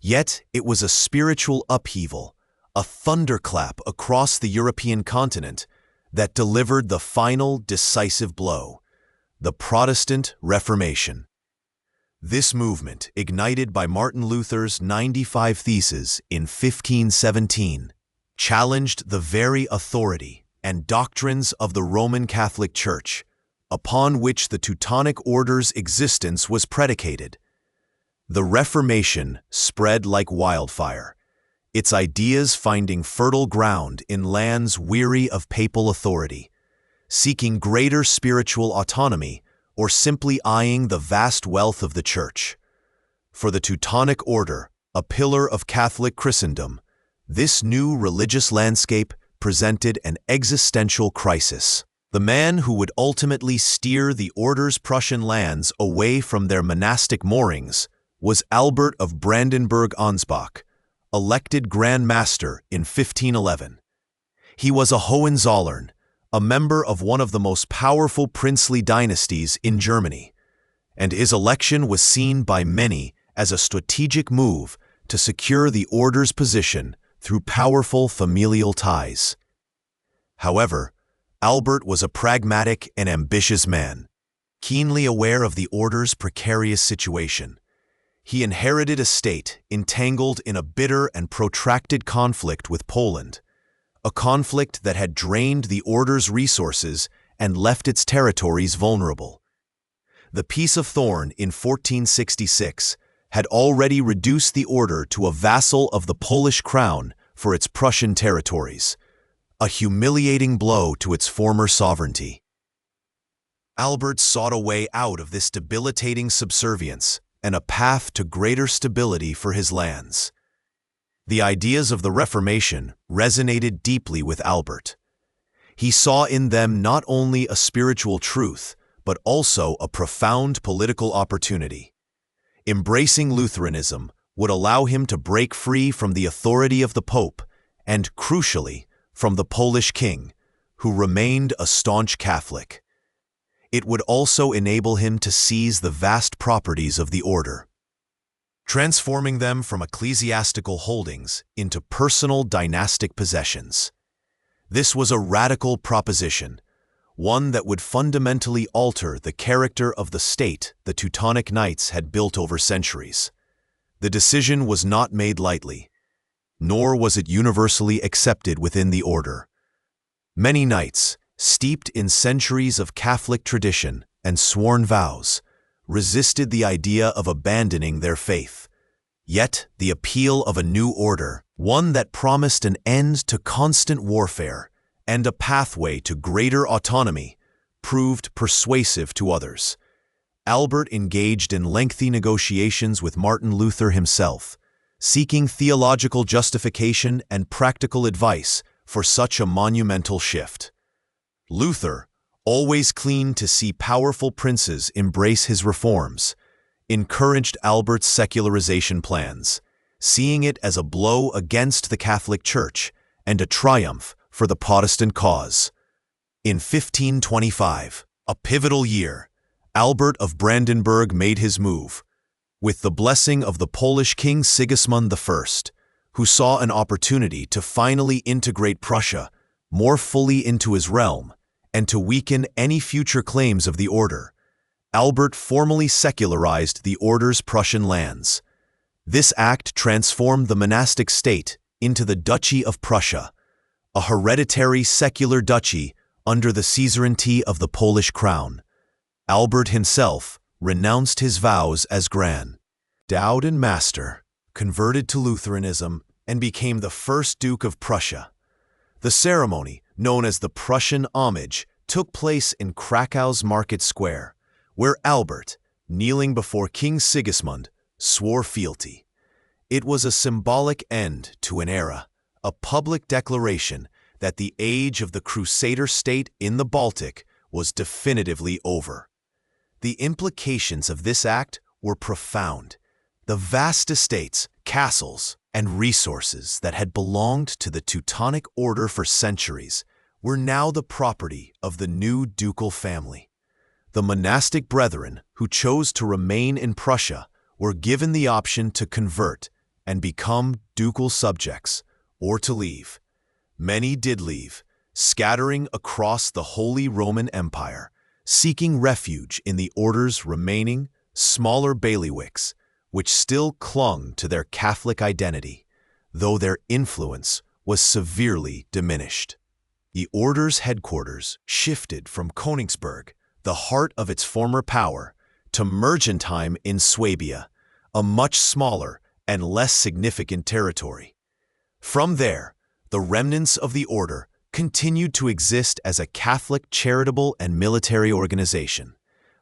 Yet it was a spiritual upheaval, a thunderclap across the European continent that delivered the final decisive blow, the Protestant Reformation. This movement, ignited by Martin Luther's 95 Theses in 1517, challenged the very authority and doctrines of the Roman Catholic Church, upon which the Teutonic Order's existence was predicated. The Reformation spread like wildfire, its ideas finding fertile ground in lands weary of papal authority, seeking greater spiritual autonomy, or simply eyeing the vast wealth of the Church. For the Teutonic Order, a pillar of Catholic Christendom, this new religious landscape presented an existential crisis. The man who would ultimately steer the Order's Prussian lands away from their monastic moorings was Albert of Brandenburg-Ansbach, elected Grand Master in 1511. He was a Hohenzollern, a member of one of the most powerful princely dynasties in Germany, and his election was seen by many as a strategic move to secure the Order's position through powerful familial ties. However, Albert was a pragmatic and ambitious man, keenly aware of the Order's precarious situation. He inherited a state entangled in a bitter and protracted conflict with Poland, a conflict that had drained the Order's resources and left its territories vulnerable. The Peace of Thorn in 1466 had already reduced the Order to a vassal of the Polish crown for its Prussian territories, a humiliating blow to its former sovereignty. Albert sought a way out of this debilitating subservience and a path to greater stability for his lands. The ideas of the Reformation resonated deeply with Albert. He saw in them not only a spiritual truth, but also a profound political opportunity. Embracing Lutheranism would allow him to break free from the authority of the Pope and, crucially, from the Polish king, who remained a staunch Catholic. It would also enable him to seize the vast properties of the Order, transforming them from ecclesiastical holdings into personal dynastic possessions. This was a radical proposition, one that would fundamentally alter the character of the state the Teutonic Knights had built over centuries. The decision was not made lightly, nor was it universally accepted within the Order. Many knights, steeped in centuries of Catholic tradition and sworn vows, resisted the idea of abandoning their faith. Yet the appeal of a new order, one that promised an end to constant warfare and a pathway to greater autonomy, proved persuasive to others. Albert engaged in lengthy negotiations with Martin Luther himself, seeking theological justification and practical advice for such a monumental shift. Luther, always keen to see powerful princes embrace his reforms, encouraged Albert's secularization plans, seeing it as a blow against the Catholic Church and a triumph for the Protestant cause. In 1525, a pivotal year, Albert of Brandenburg made his move, with the blessing of the Polish King Sigismund I, who saw an opportunity to finally integrate Prussia more fully into his realm and to weaken any future claims of the Order. Albert formally secularized the Order's Prussian lands. This act transformed the monastic state into the Duchy of Prussia, a hereditary secular duchy under the suzerainty of the Polish crown. Albert himself renounced his vows as Grand Duke and Master, converted to Lutheranism, and became the first Duke of Prussia. The ceremony, known as the Prussian Homage, took place in Krakow's Market Square, where Albert, kneeling before King Sigismund, swore fealty. It was a symbolic end to an era, a public declaration that the age of the Crusader state in the Baltic was definitively over. The implications of this act were profound. The vast estates, castles, and resources that had belonged to the Teutonic Order for centuries were now the property of the new ducal family. The monastic brethren who chose to remain in Prussia were given the option to convert and become ducal subjects, or to leave. Many did leave, scattering across the Holy Roman Empire, seeking refuge in the order's remaining, smaller bailiwicks, which still clung to their Catholic identity, though their influence was severely diminished. The order's headquarters shifted from Königsberg, the heart of its former power, to Mergentheim in Swabia, a much smaller and less significant territory. From there, the remnants of the order continued to exist as a Catholic charitable and military organization,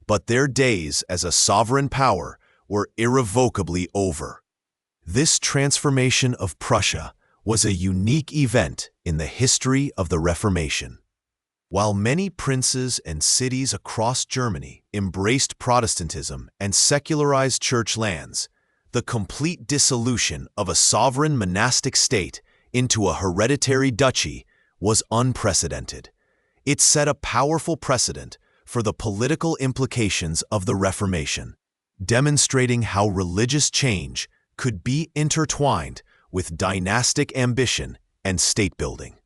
but their days as a sovereign power were irrevocably over. This transformation of Prussia was a unique event in the history of the Reformation. While many princes and cities across Germany embraced Protestantism and secularized church lands, the complete dissolution of a sovereign monastic state into a hereditary duchy was unprecedented. It set a powerful precedent for the political implications of the Reformation, demonstrating how religious change could be intertwined with dynastic ambition and state building.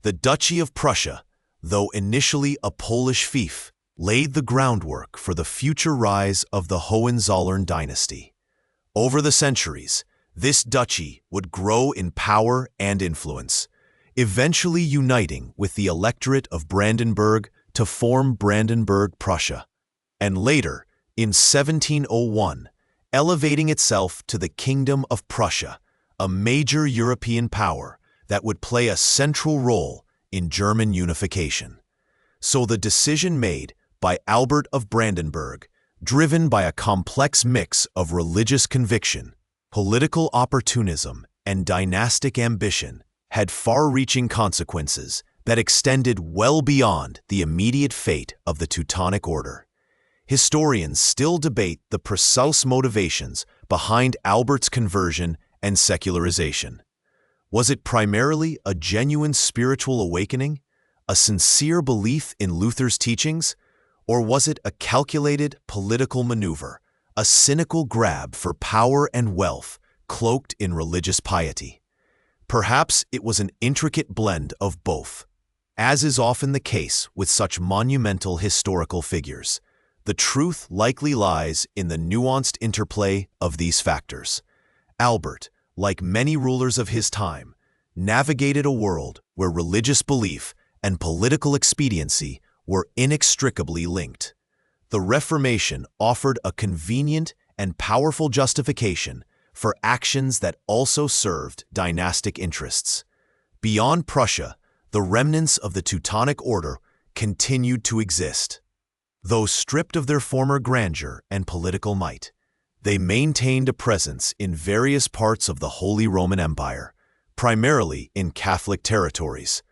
The Duchy of Prussia, though initially a Polish fief, laid the groundwork for the future rise of the Hohenzollern dynasty. Over the centuries, this duchy would grow in power and influence, eventually uniting with the electorate of Brandenburg to form Brandenburg Prussia, and later, in 1701, elevating itself to the Kingdom of Prussia, a major European power that would play a central role in German unification. So the decision made by Albert of Brandenburg, driven by a complex mix of religious conviction, political opportunism, and dynastic ambition, had far-reaching consequences that extended well beyond the immediate fate of the Teutonic Order. Historians still debate the precise motivations behind Albert's conversion and secularization. Was it primarily a genuine spiritual awakening, a sincere belief in Luther's teachings, or was it a calculated political maneuver, a cynical grab for power and wealth cloaked in religious piety? Perhaps it was an intricate blend of both. As is often the case with such monumental historical figures, the truth likely lies in the nuanced interplay of these factors. Albert, like many rulers of his time, navigated a world where religious belief and political expediency were inextricably linked. The Reformation offered a convenient and powerful justification for actions that also served dynastic interests. Beyond Prussia, the remnants of the Teutonic Order continued to exist. Though stripped of their former grandeur and political might, they maintained a presence in various parts of the Holy Roman Empire, primarily in Catholic territories.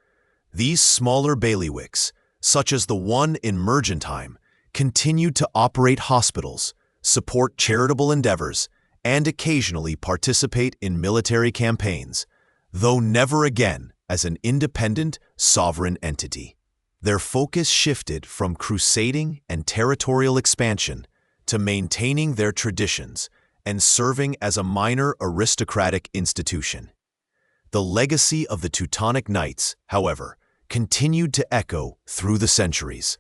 These smaller bailiwicks, such as the one in Mergentheim, continued to operate hospitals, support charitable endeavors, and occasionally participate in military campaigns, though never again as an independent, sovereign entity. Their focus shifted from crusading and territorial expansion to maintaining their traditions and serving as a minor aristocratic institution. The legacy of the Teutonic Knights, however, continued to echo through the centuries.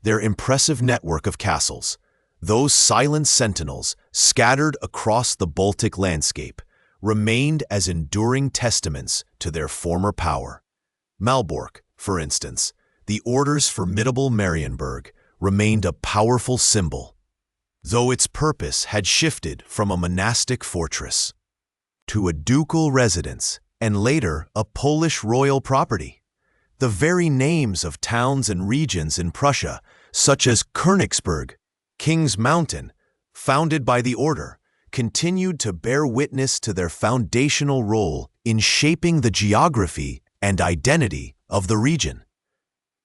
Their impressive network of castles, those silent sentinels scattered across the Baltic landscape, remained as enduring testaments to their former power. Malbork, for instance, the order's formidable Marienburg, remained a powerful symbol, though its purpose had shifted from a monastic fortress to a ducal residence and later a Polish royal property. The very names of towns and regions in Prussia, such as Königsberg, King's Mountain, founded by the order, continued to bear witness to their foundational role in shaping the geography and identity of the region.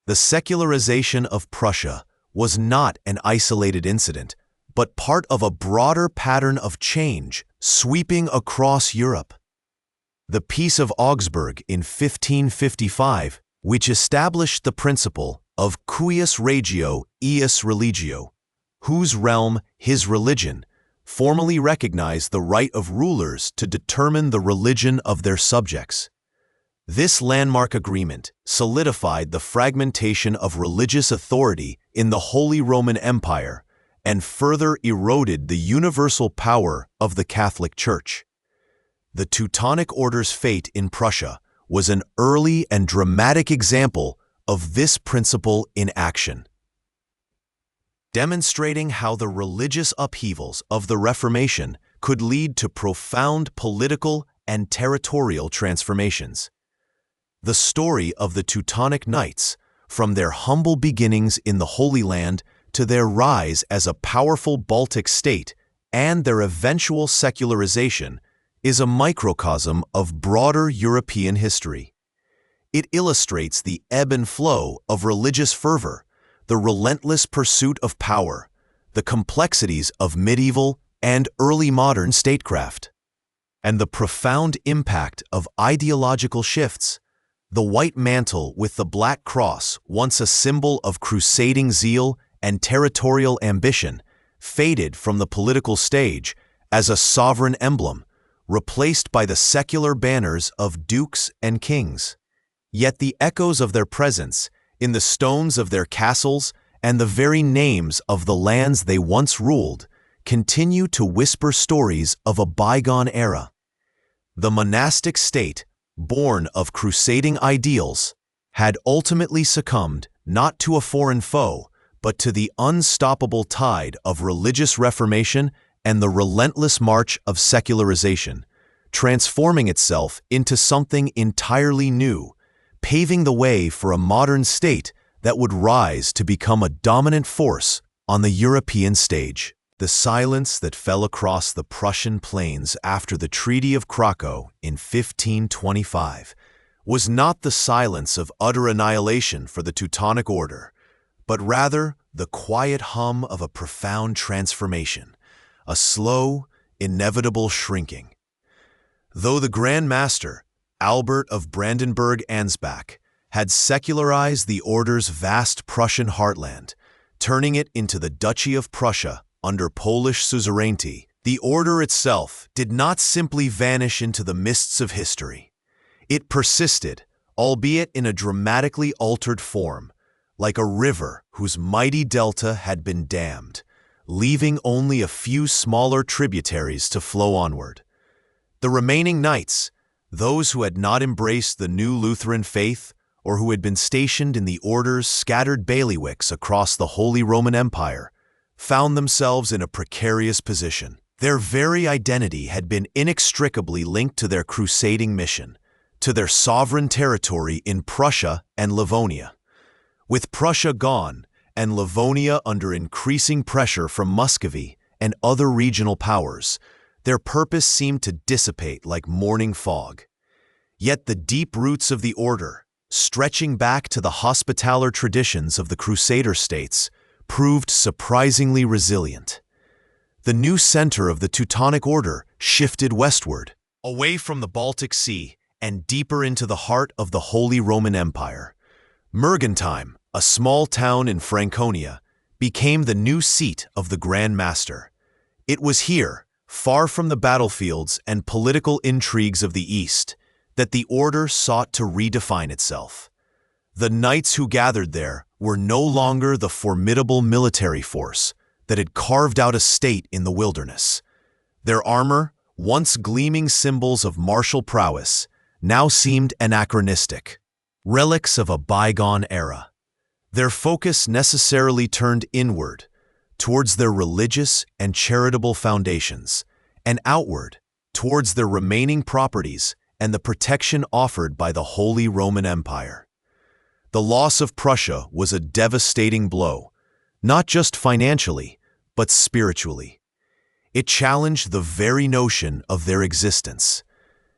The secularization of Prussia was not an isolated incident, but part of a broader pattern of change sweeping across Europe. The Peace of Augsburg in 1555, which established the principle of cuius regio, eius religio, whose realm, his religion, formally recognized the right of rulers to determine the religion of their subjects. This landmark agreement solidified the fragmentation of religious authority in the Holy Roman Empire and further eroded the universal power of the Catholic Church. The Teutonic Order's fate in Prussia was an early and dramatic example of this principle in action, demonstrating how the religious upheavals of the Reformation could lead to profound political and territorial transformations. The story of the Teutonic Knights, from their humble beginnings in the Holy Land to their rise as a powerful Baltic state and their eventual secularization, is a microcosm of broader European history. It illustrates the ebb and flow of religious fervor, the relentless pursuit of power, the complexities of medieval and early modern statecraft, and the profound impact of ideological shifts. The white mantle with the black cross, once a symbol of crusading zeal and territorial ambition, faded from the political stage as a sovereign emblem, replaced by the secular banners of dukes and kings. Yet the echoes of their presence, in the stones of their castles and the very names of the lands they once ruled, continue to whisper stories of a bygone era. The monastic state, born of crusading ideals, had ultimately succumbed not to a foreign foe, but to the unstoppable tide of religious reformation and the relentless march of secularization, transforming itself into something entirely new, paving the way for a modern state that would rise to become a dominant force on the European stage. The silence that fell across the Prussian plains after the Treaty of Cracow in 1525 was not the silence of utter annihilation for the Teutonic Order, but rather the quiet hum of a profound transformation, a slow, inevitable shrinking. Though the Grand Master, Albert of Brandenburg-Ansbach, had secularized the Order's vast Prussian heartland, turning it into the Duchy of Prussia under Polish suzerainty, the Order itself did not simply vanish into the mists of history. It persisted, albeit in a dramatically altered form, like a river whose mighty delta had been dammed, leaving only a few smaller tributaries to flow onward. The remaining knights, those who had not embraced the new Lutheran faith or who had been stationed in the Order's scattered bailiwicks across the Holy Roman Empire, found themselves in a precarious position. Their very identity had been inextricably linked to their crusading mission, to their sovereign territory in Prussia and Livonia. With Prussia gone and Livonia under increasing pressure from Muscovy and other regional powers, their purpose seemed to dissipate like morning fog. Yet the deep roots of the Order, stretching back to the hospitaller traditions of the Crusader states, proved surprisingly resilient. The new center of the Teutonic Order shifted westward, away from the Baltic Sea and deeper into the heart of the Holy Roman Empire. Mergentheim, a small town in Franconia, became the new seat of the Grand Master. It was here, far from the battlefields and political intrigues of the East, that the Order sought to redefine itself. The knights who gathered there were no longer the formidable military force that had carved out a state in the wilderness. Their armor, once gleaming symbols of martial prowess, now seemed anachronistic, relics of a bygone era. Their focus necessarily turned inward, towards their religious and charitable foundations, and outward, towards their remaining properties and the protection offered by the Holy Roman Empire. The loss of Prussia was a devastating blow, not just financially, but spiritually. It challenged the very notion of their existence.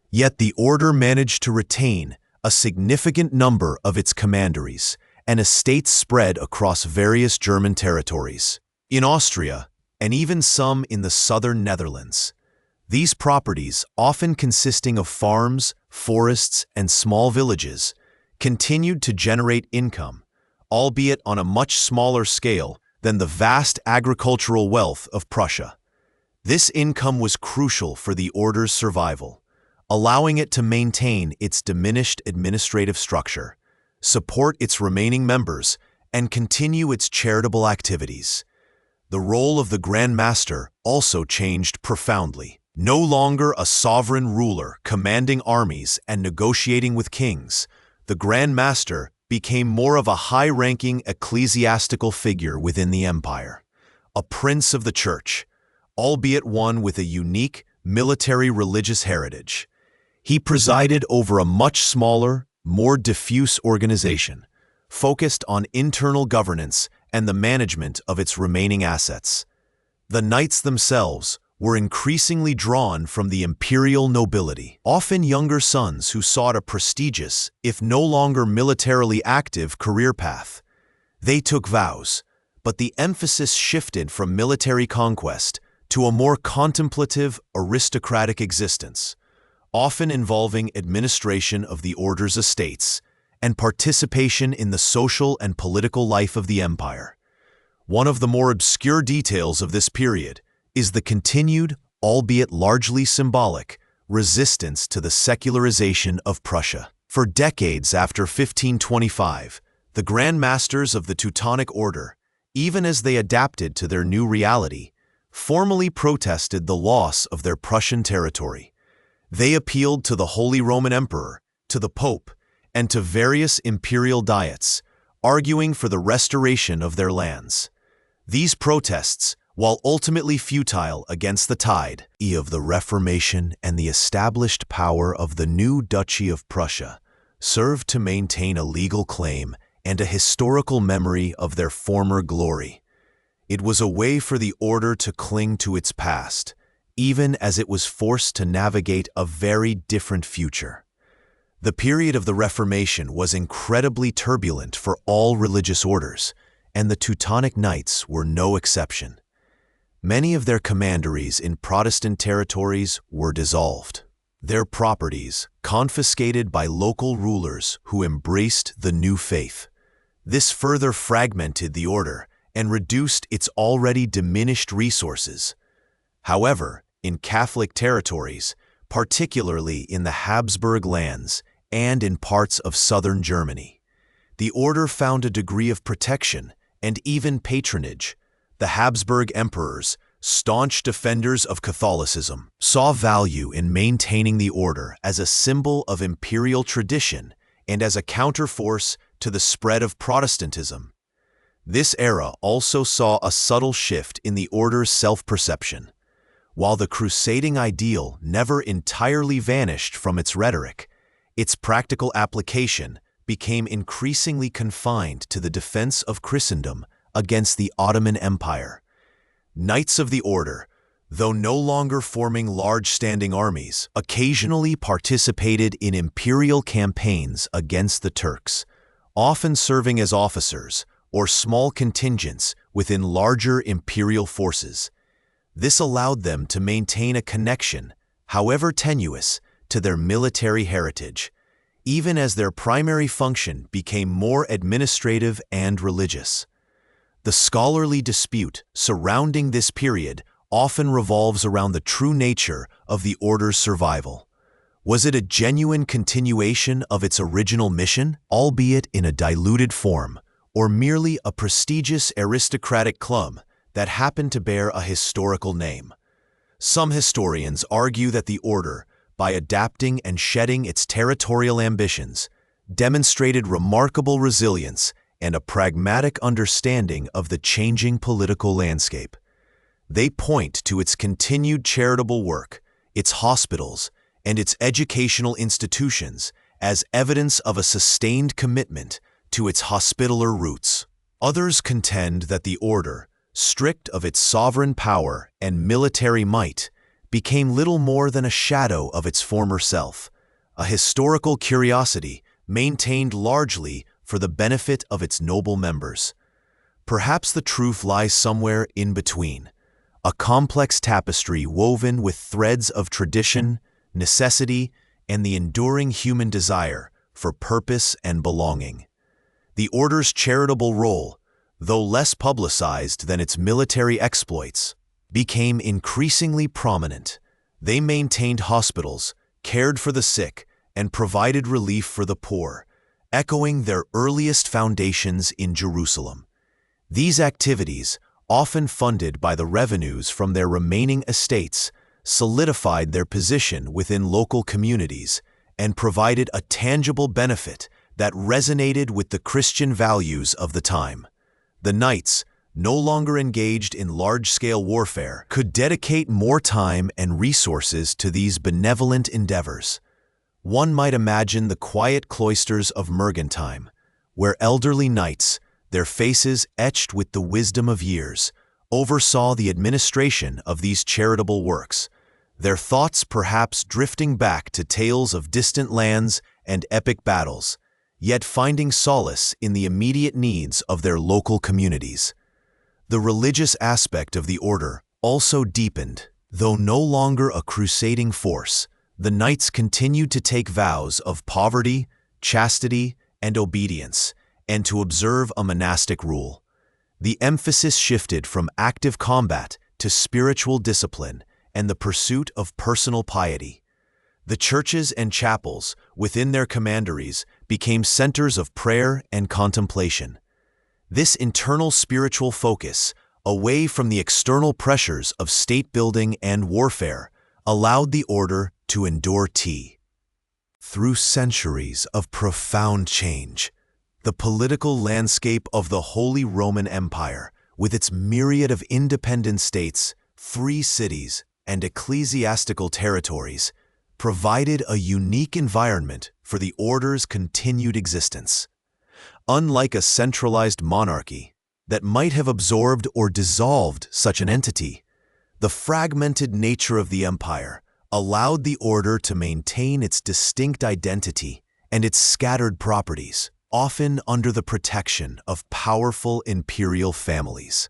Yet the Order managed to retain a significant number of its commanderies and estates spread across various German territories. In Austria, and even some in the southern Netherlands, these properties, often consisting of farms, forests, and small villages, continued to generate income, albeit on a much smaller scale than the vast agricultural wealth of Prussia. This income was crucial for the Order's survival, allowing it to maintain its diminished administrative structure, support its remaining members, and continue its charitable activities. The role of the Grand Master also changed profoundly. No longer a sovereign ruler commanding armies and negotiating with kings, the Grand Master became more of a high-ranking ecclesiastical figure within the empire, a prince of the church, albeit one with a unique military-religious heritage. He presided over a much smaller, more diffuse organization, focused on internal governance and the management of its remaining assets. The knights themselves were increasingly drawn from the imperial nobility, often younger sons who sought a prestigious, if no longer militarily active, career path. They took vows, but the emphasis shifted from military conquest to a more contemplative, aristocratic existence, often involving administration of the order's estates and participation in the social and political life of the empire. One of the more obscure details of this period is the continued, albeit largely symbolic, resistance to the secularization of Prussia. For decades after 1525, the Grand Masters of the Teutonic Order, even as they adapted to their new reality, formally protested the loss of their Prussian territory. They appealed to the Holy Roman Emperor, to the Pope, and to various imperial diets, arguing for the restoration of their lands. These protests, while ultimately futile against the tide of the Reformation and the established power of the new Duchy of Prussia, served to maintain a legal claim and a historical memory of their former glory. It was a way for the order to cling to its past, even as it was forced to navigate a very different future. The period of the Reformation was incredibly turbulent for all religious orders, and the Teutonic Knights were no exception. Many of their commanderies in Protestant territories were dissolved, their properties confiscated by local rulers who embraced the new faith. This further fragmented the order and reduced its already diminished resources. However, in Catholic territories, particularly in the Habsburg lands and in parts of southern Germany, the order found a degree of protection and even patronage. The Habsburg emperors, staunch defenders of Catholicism, saw value in maintaining the order as a symbol of imperial tradition and as a counterforce to the spread of Protestantism. This era also saw a subtle shift in the order's self-perception. While the crusading ideal never entirely vanished from its rhetoric, its practical application became increasingly confined to the defense of Christendom against the Ottoman Empire. Knights of the Order, though no longer forming large standing armies, occasionally participated in imperial campaigns against the Turks, often serving as officers or small contingents within larger imperial forces. This allowed them to maintain a connection, however tenuous, to their military heritage, even as their primary function became more administrative and religious. The scholarly dispute surrounding this period often revolves around the true nature of the order's survival. Was it a genuine continuation of its original mission, albeit in a diluted form, or merely a prestigious aristocratic club that happened to bear a historical name? Some historians argue that the order, by adapting and shedding its territorial ambitions, demonstrated remarkable resilience and a pragmatic understanding of the changing political landscape. They point to its continued charitable work, its hospitals, and its educational institutions as evidence of a sustained commitment to its hospitaller roots. Others contend that the order, stripped of its sovereign power and military might, became little more than a shadow of its former self, a historical curiosity maintained largely for the benefit of its noble members. Perhaps the truth lies somewhere in between, a complex tapestry woven with threads of tradition, necessity, and the enduring human desire for purpose and belonging. The order's charitable role, though less publicized than its military exploits, became increasingly prominent. They maintained hospitals, cared for the sick, and provided relief for the poor, echoing their earliest foundations in Jerusalem. These activities, often funded by the revenues from their remaining estates, solidified their position within local communities and provided a tangible benefit that resonated with the Christian values of the time. The knights, no longer engaged in large-scale warfare, could dedicate more time and resources to these benevolent endeavors. One might imagine the quiet cloisters of Mergentime, where elderly knights, their faces etched with the wisdom of years, oversaw the administration of these charitable works, their thoughts perhaps drifting back to tales of distant lands and epic battles, yet finding solace in the immediate needs of their local communities. The religious aspect of the order also deepened. Though no longer a crusading force, the knights continued to take vows of poverty, chastity, and obedience, and to observe a monastic rule. The emphasis shifted from active combat to spiritual discipline and the pursuit of personal piety. The churches and chapels within their commanderies became centers of prayer and contemplation. This internal spiritual focus, away from the external pressures of state building and warfare, allowed the order to endure through centuries of profound change. The political landscape of the Holy Roman Empire, with its myriad of independent states, free cities, and ecclesiastical territories, provided a unique environment for the order's continued existence. Unlike a centralized monarchy that might have absorbed or dissolved such an entity, the fragmented nature of the empire allowed the order to maintain its distinct identity and its scattered properties, often under the protection of powerful imperial families.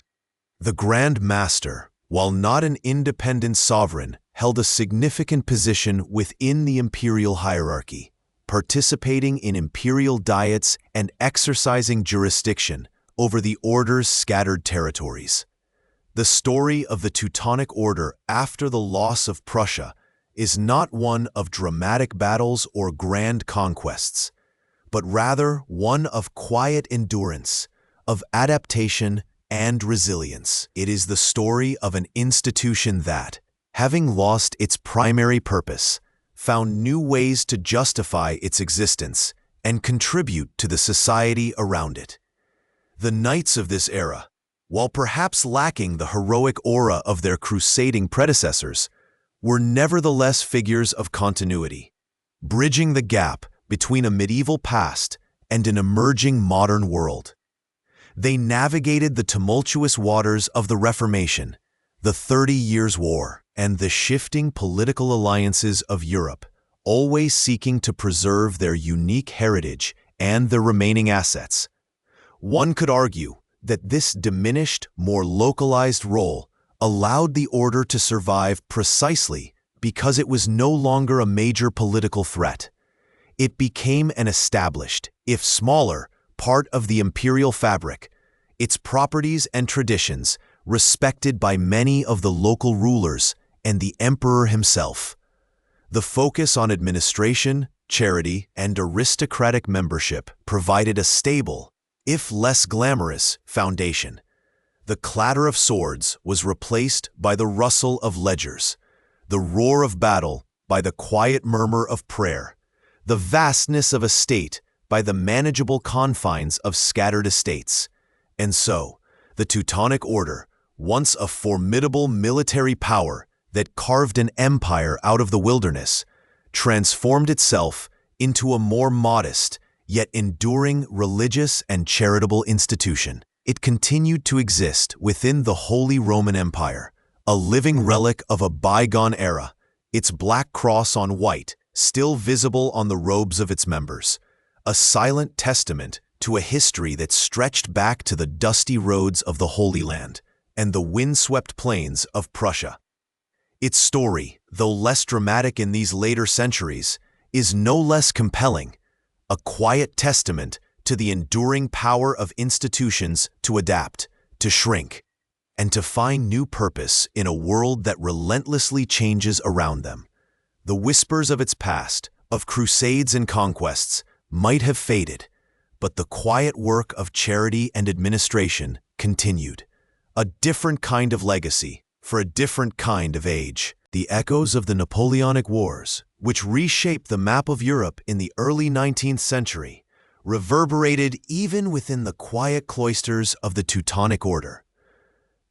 The Grand Master, while not an independent sovereign, held a significant position within the imperial hierarchy, participating in imperial diets and exercising jurisdiction over the order's scattered territories. The story of the Teutonic Order after the loss of Prussia is not one of dramatic battles or grand conquests, but rather one of quiet endurance, of adaptation and resilience. It is the story of an institution that, having lost its primary purpose, found new ways to justify its existence and contribute to the society around it. The knights of this era, while perhaps lacking the heroic aura of their crusading predecessors, were nevertheless figures of continuity, bridging the gap between a medieval past and an emerging modern world. They navigated the tumultuous waters of the Reformation, the 30 Years' War, and the shifting political alliances of Europe, always seeking to preserve their unique heritage and their remaining assets. One could argue that this diminished, more localized role allowed the order to survive precisely because it was no longer a major political threat. It became an established, if smaller, part of the imperial fabric, its properties and traditions respected by many of the local rulers and the emperor himself. The focus on administration, charity, and aristocratic membership provided a stable, if less glamorous, foundation. The clatter of swords was replaced by the rustle of ledgers, the roar of battle by the quiet murmur of prayer, the vastness of a state by the manageable confines of scattered estates. And so, the Teutonic Order, once a formidable military power that carved an empire out of the wilderness, transformed itself into a more modest, yet enduring religious and charitable institution. It continued to exist within the Holy Roman Empire, a living relic of a bygone era, its black cross on white still visible on the robes of its members, a silent testament to a history that stretched back to the dusty roads of the Holy Land and the windswept plains of Prussia. Its story, though less dramatic in these later centuries, is no less compelling, a quiet testament to the enduring power of institutions to adapt, to shrink, and to find new purpose in a world that relentlessly changes around them. The whispers of its past, of crusades and conquests, might have faded, but the quiet work of charity and administration continued. A different kind of legacy, for a different kind of age. The echoes of the Napoleonic Wars, which reshaped the map of Europe in the early 19th century, reverberated even within the quiet cloisters of the Teutonic Order.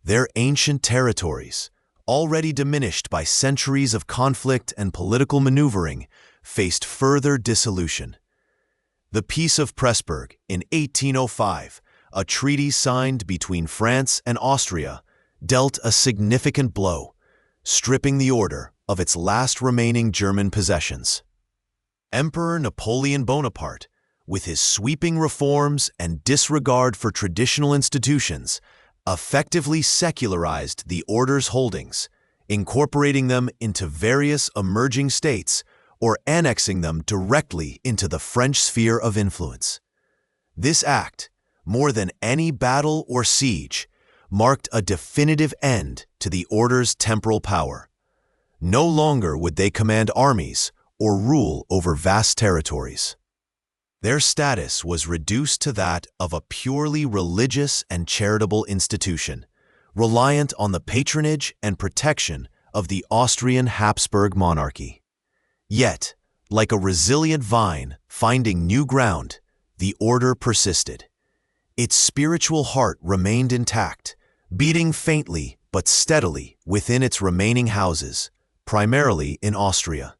Their ancient territories, already diminished by centuries of conflict and political maneuvering, faced further dissolution. The Peace of Pressburg in 1805, a treaty signed between France and Austria, dealt a significant blow, stripping the order of its last remaining German possessions. Emperor Napoleon Bonaparte, with his sweeping reforms and disregard for traditional institutions, effectively secularized the order's holdings, incorporating them into various emerging states or annexing them directly into the French sphere of influence. This act, more than any battle or siege, marked a definitive end to the order's temporal power. No longer would they command armies or rule over vast territories. Their status was reduced to that of a purely religious and charitable institution, reliant on the patronage and protection of the Austrian Habsburg monarchy. Yet, like a resilient vine finding new ground, the order persisted. Its spiritual heart remained intact, beating faintly but steadily within its remaining houses, primarily in Austria.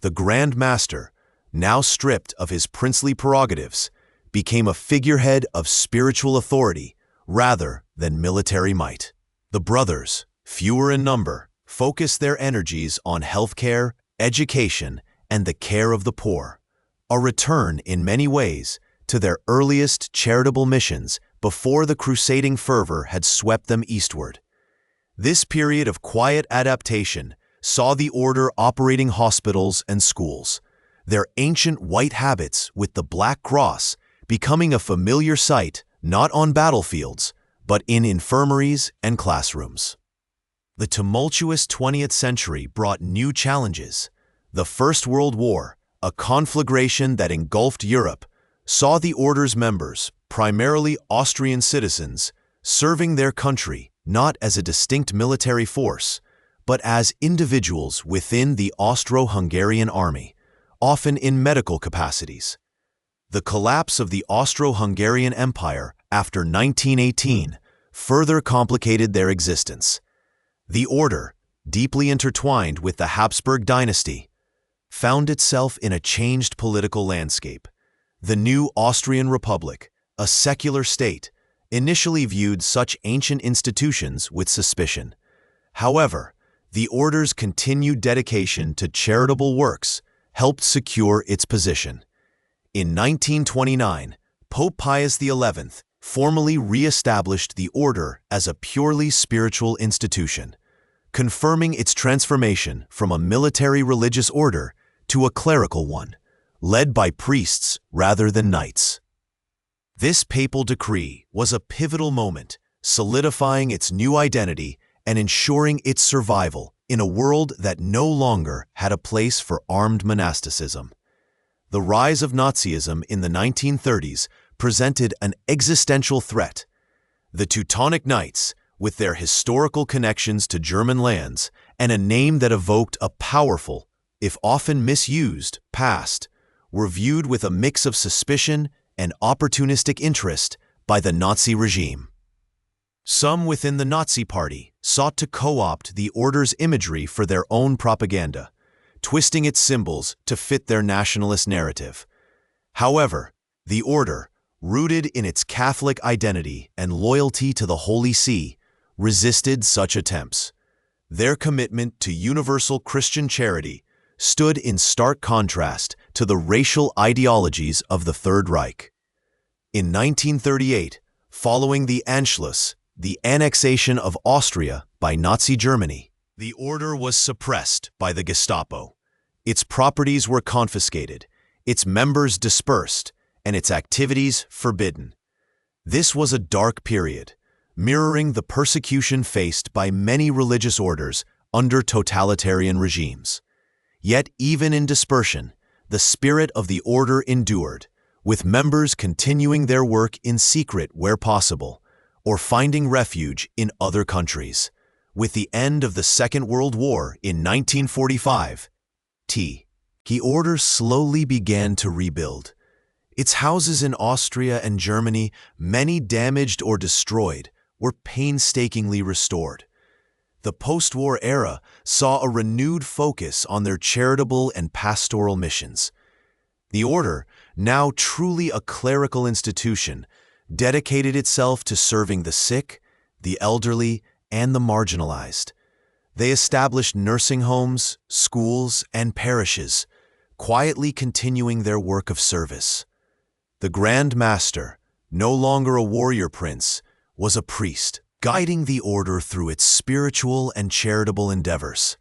The Grand Master, now stripped of his princely prerogatives, became a figurehead of spiritual authority rather than military might. The brothers, fewer in number, focused their energies on healthcare, education, and the care of the poor, a return in many ways to their earliest charitable missions before the crusading fervor had swept them eastward. This period of quiet adaptation saw the order operating hospitals and schools, their ancient white habits with the black cross becoming a familiar sight not on battlefields, but in infirmaries and classrooms. The tumultuous 20th century brought new challenges. The First World War, a conflagration that engulfed Europe, saw the order's members, primarily Austrian citizens, serving their country not as a distinct military force, but as individuals within the Austro-Hungarian army, often in medical capacities. The collapse of the Austro-Hungarian Empire after 1918 further complicated their existence. The order, deeply intertwined with the Habsburg dynasty, found itself in a changed political landscape. The new Austrian Republic, a secular state, initially viewed such ancient institutions with suspicion. However, the order's continued dedication to charitable works helped secure its position. In 1929, Pope Pius XI formally re-established the order as a purely spiritual institution, confirming its transformation from a military religious order to a clerical one, led by priests rather than knights. This papal decree was a pivotal moment, solidifying its new identity and ensuring its survival in a world that no longer had a place for armed monasticism. The rise of Nazism in the 1930s presented an existential threat. The Teutonic Knights, with their historical connections to German lands and a name that evoked a powerful, if often misused, past, were viewed with a mix of suspicion and opportunistic interest by the Nazi regime. Some within the Nazi Party sought to co-opt the order's imagery for their own propaganda, twisting its symbols to fit their nationalist narrative. However, the order, rooted in its Catholic identity and loyalty to the Holy See, resisted such attempts. Their commitment to universal Christian charity stood in stark contrast to the racial ideologies of the Third Reich. In 1938, following the Anschluss, the annexation of Austria by Nazi Germany, the order was suppressed by the Gestapo. Its properties were confiscated, its members dispersed, and its activities forbidden. This was a dark period, mirroring the persecution faced by many religious orders under totalitarian regimes. Yet even in dispersion, the spirit of the order endured, with members continuing their work in secret where possible, or finding refuge in other countries. With the end of the Second World War in 1945, the order slowly began to rebuild. Its houses in Austria and Germany, many damaged or destroyed, were painstakingly restored. The post-war era saw a renewed focus on their charitable and pastoral missions. The order, now truly a clerical institution, dedicated itself to serving the sick, the elderly, and the marginalized. They established nursing homes, schools, and parishes, quietly continuing their work of service. The Grand Master, no longer a warrior prince, was a priest, guiding the order through its spiritual and charitable endeavors.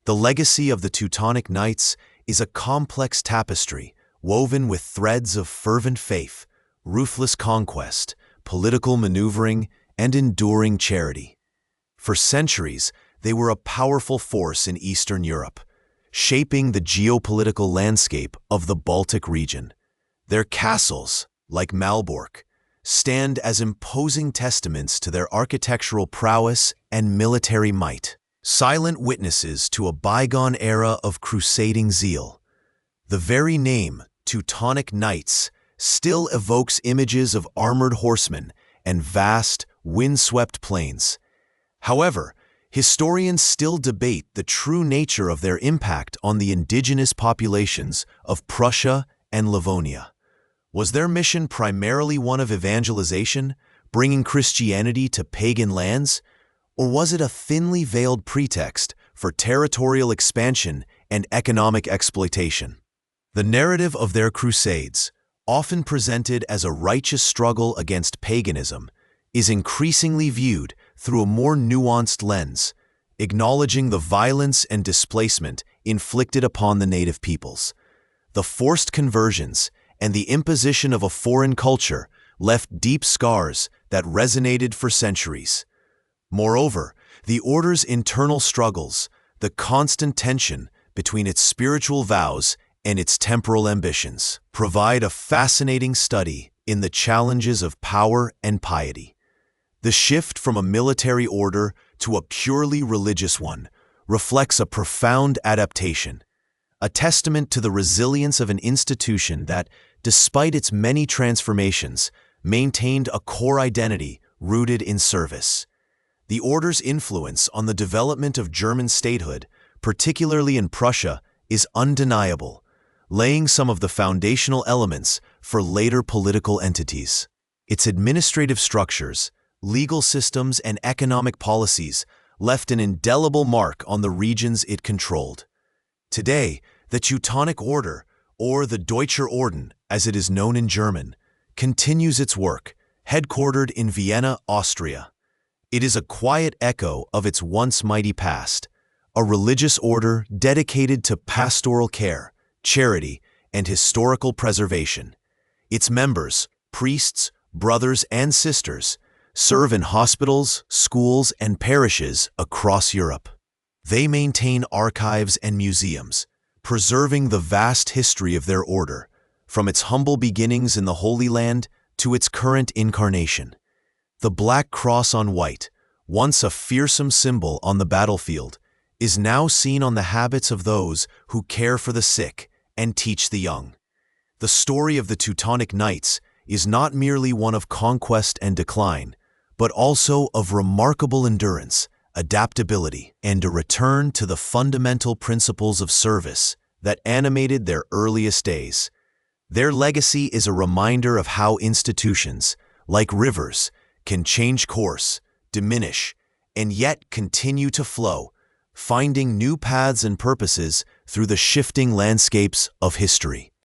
The legacy of the Teutonic Knights is a complex tapestry woven with threads of fervent faith, ruthless conquest, political maneuvering, and enduring charity. For centuries, they were a powerful force in Eastern Europe, shaping the geopolitical landscape of the Baltic region. Their castles, like Malbork, stand as imposing testaments to their architectural prowess and military might, silent witnesses to a bygone era of crusading zeal. The very name, Teutonic Knights, still evokes images of armored horsemen and vast, windswept plains. However, historians still debate the true nature of their impact on the indigenous populations of Prussia and Livonia. Was their mission primarily one of evangelization, bringing Christianity to pagan lands, or was it a thinly veiled pretext for territorial expansion and economic exploitation? The narrative of their crusades, often presented as a righteous struggle against paganism, is increasingly viewed through a more nuanced lens, acknowledging the violence and displacement inflicted upon the native peoples. The forced conversions and the imposition of a foreign culture left deep scars that resonated for centuries. Moreover, the order's internal struggles, the constant tension between its spiritual vows and its temporal ambitions, provide a fascinating study in the challenges of power and piety. The shift from a military order to a purely religious one reflects a profound adaptation, a testament to the resilience of an institution that, despite its many transformations, maintained a core identity rooted in service. The order's influence on the development of German statehood, particularly in Prussia, is undeniable, laying some of the foundational elements for later political entities. Its administrative structures, legal systems, and economic policies left an indelible mark on the regions it controlled. Today, the Teutonic Order, or the Deutscher Orden, as it is known in German, continues its work, headquartered in Vienna, Austria. It is a quiet echo of its once mighty past, a religious order dedicated to pastoral care, charity, and historical preservation. Its members, priests, brothers, and sisters, serve in hospitals, schools, and parishes across Europe. They maintain archives and museums, preserving the vast history of their order, from its humble beginnings in the Holy Land to its current incarnation. The black cross on white, once a fearsome symbol on the battlefield, is now seen on the habits of those who care for the sick and teach the young. The story of the Teutonic Knights is not merely one of conquest and decline, but also of remarkable endurance, adaptability, and a return to the fundamental principles of service that animated their earliest days. Their legacy is a reminder of how institutions, like rivers, can change course, diminish, and yet continue to flow, finding new paths and purposes through the shifting landscapes of history.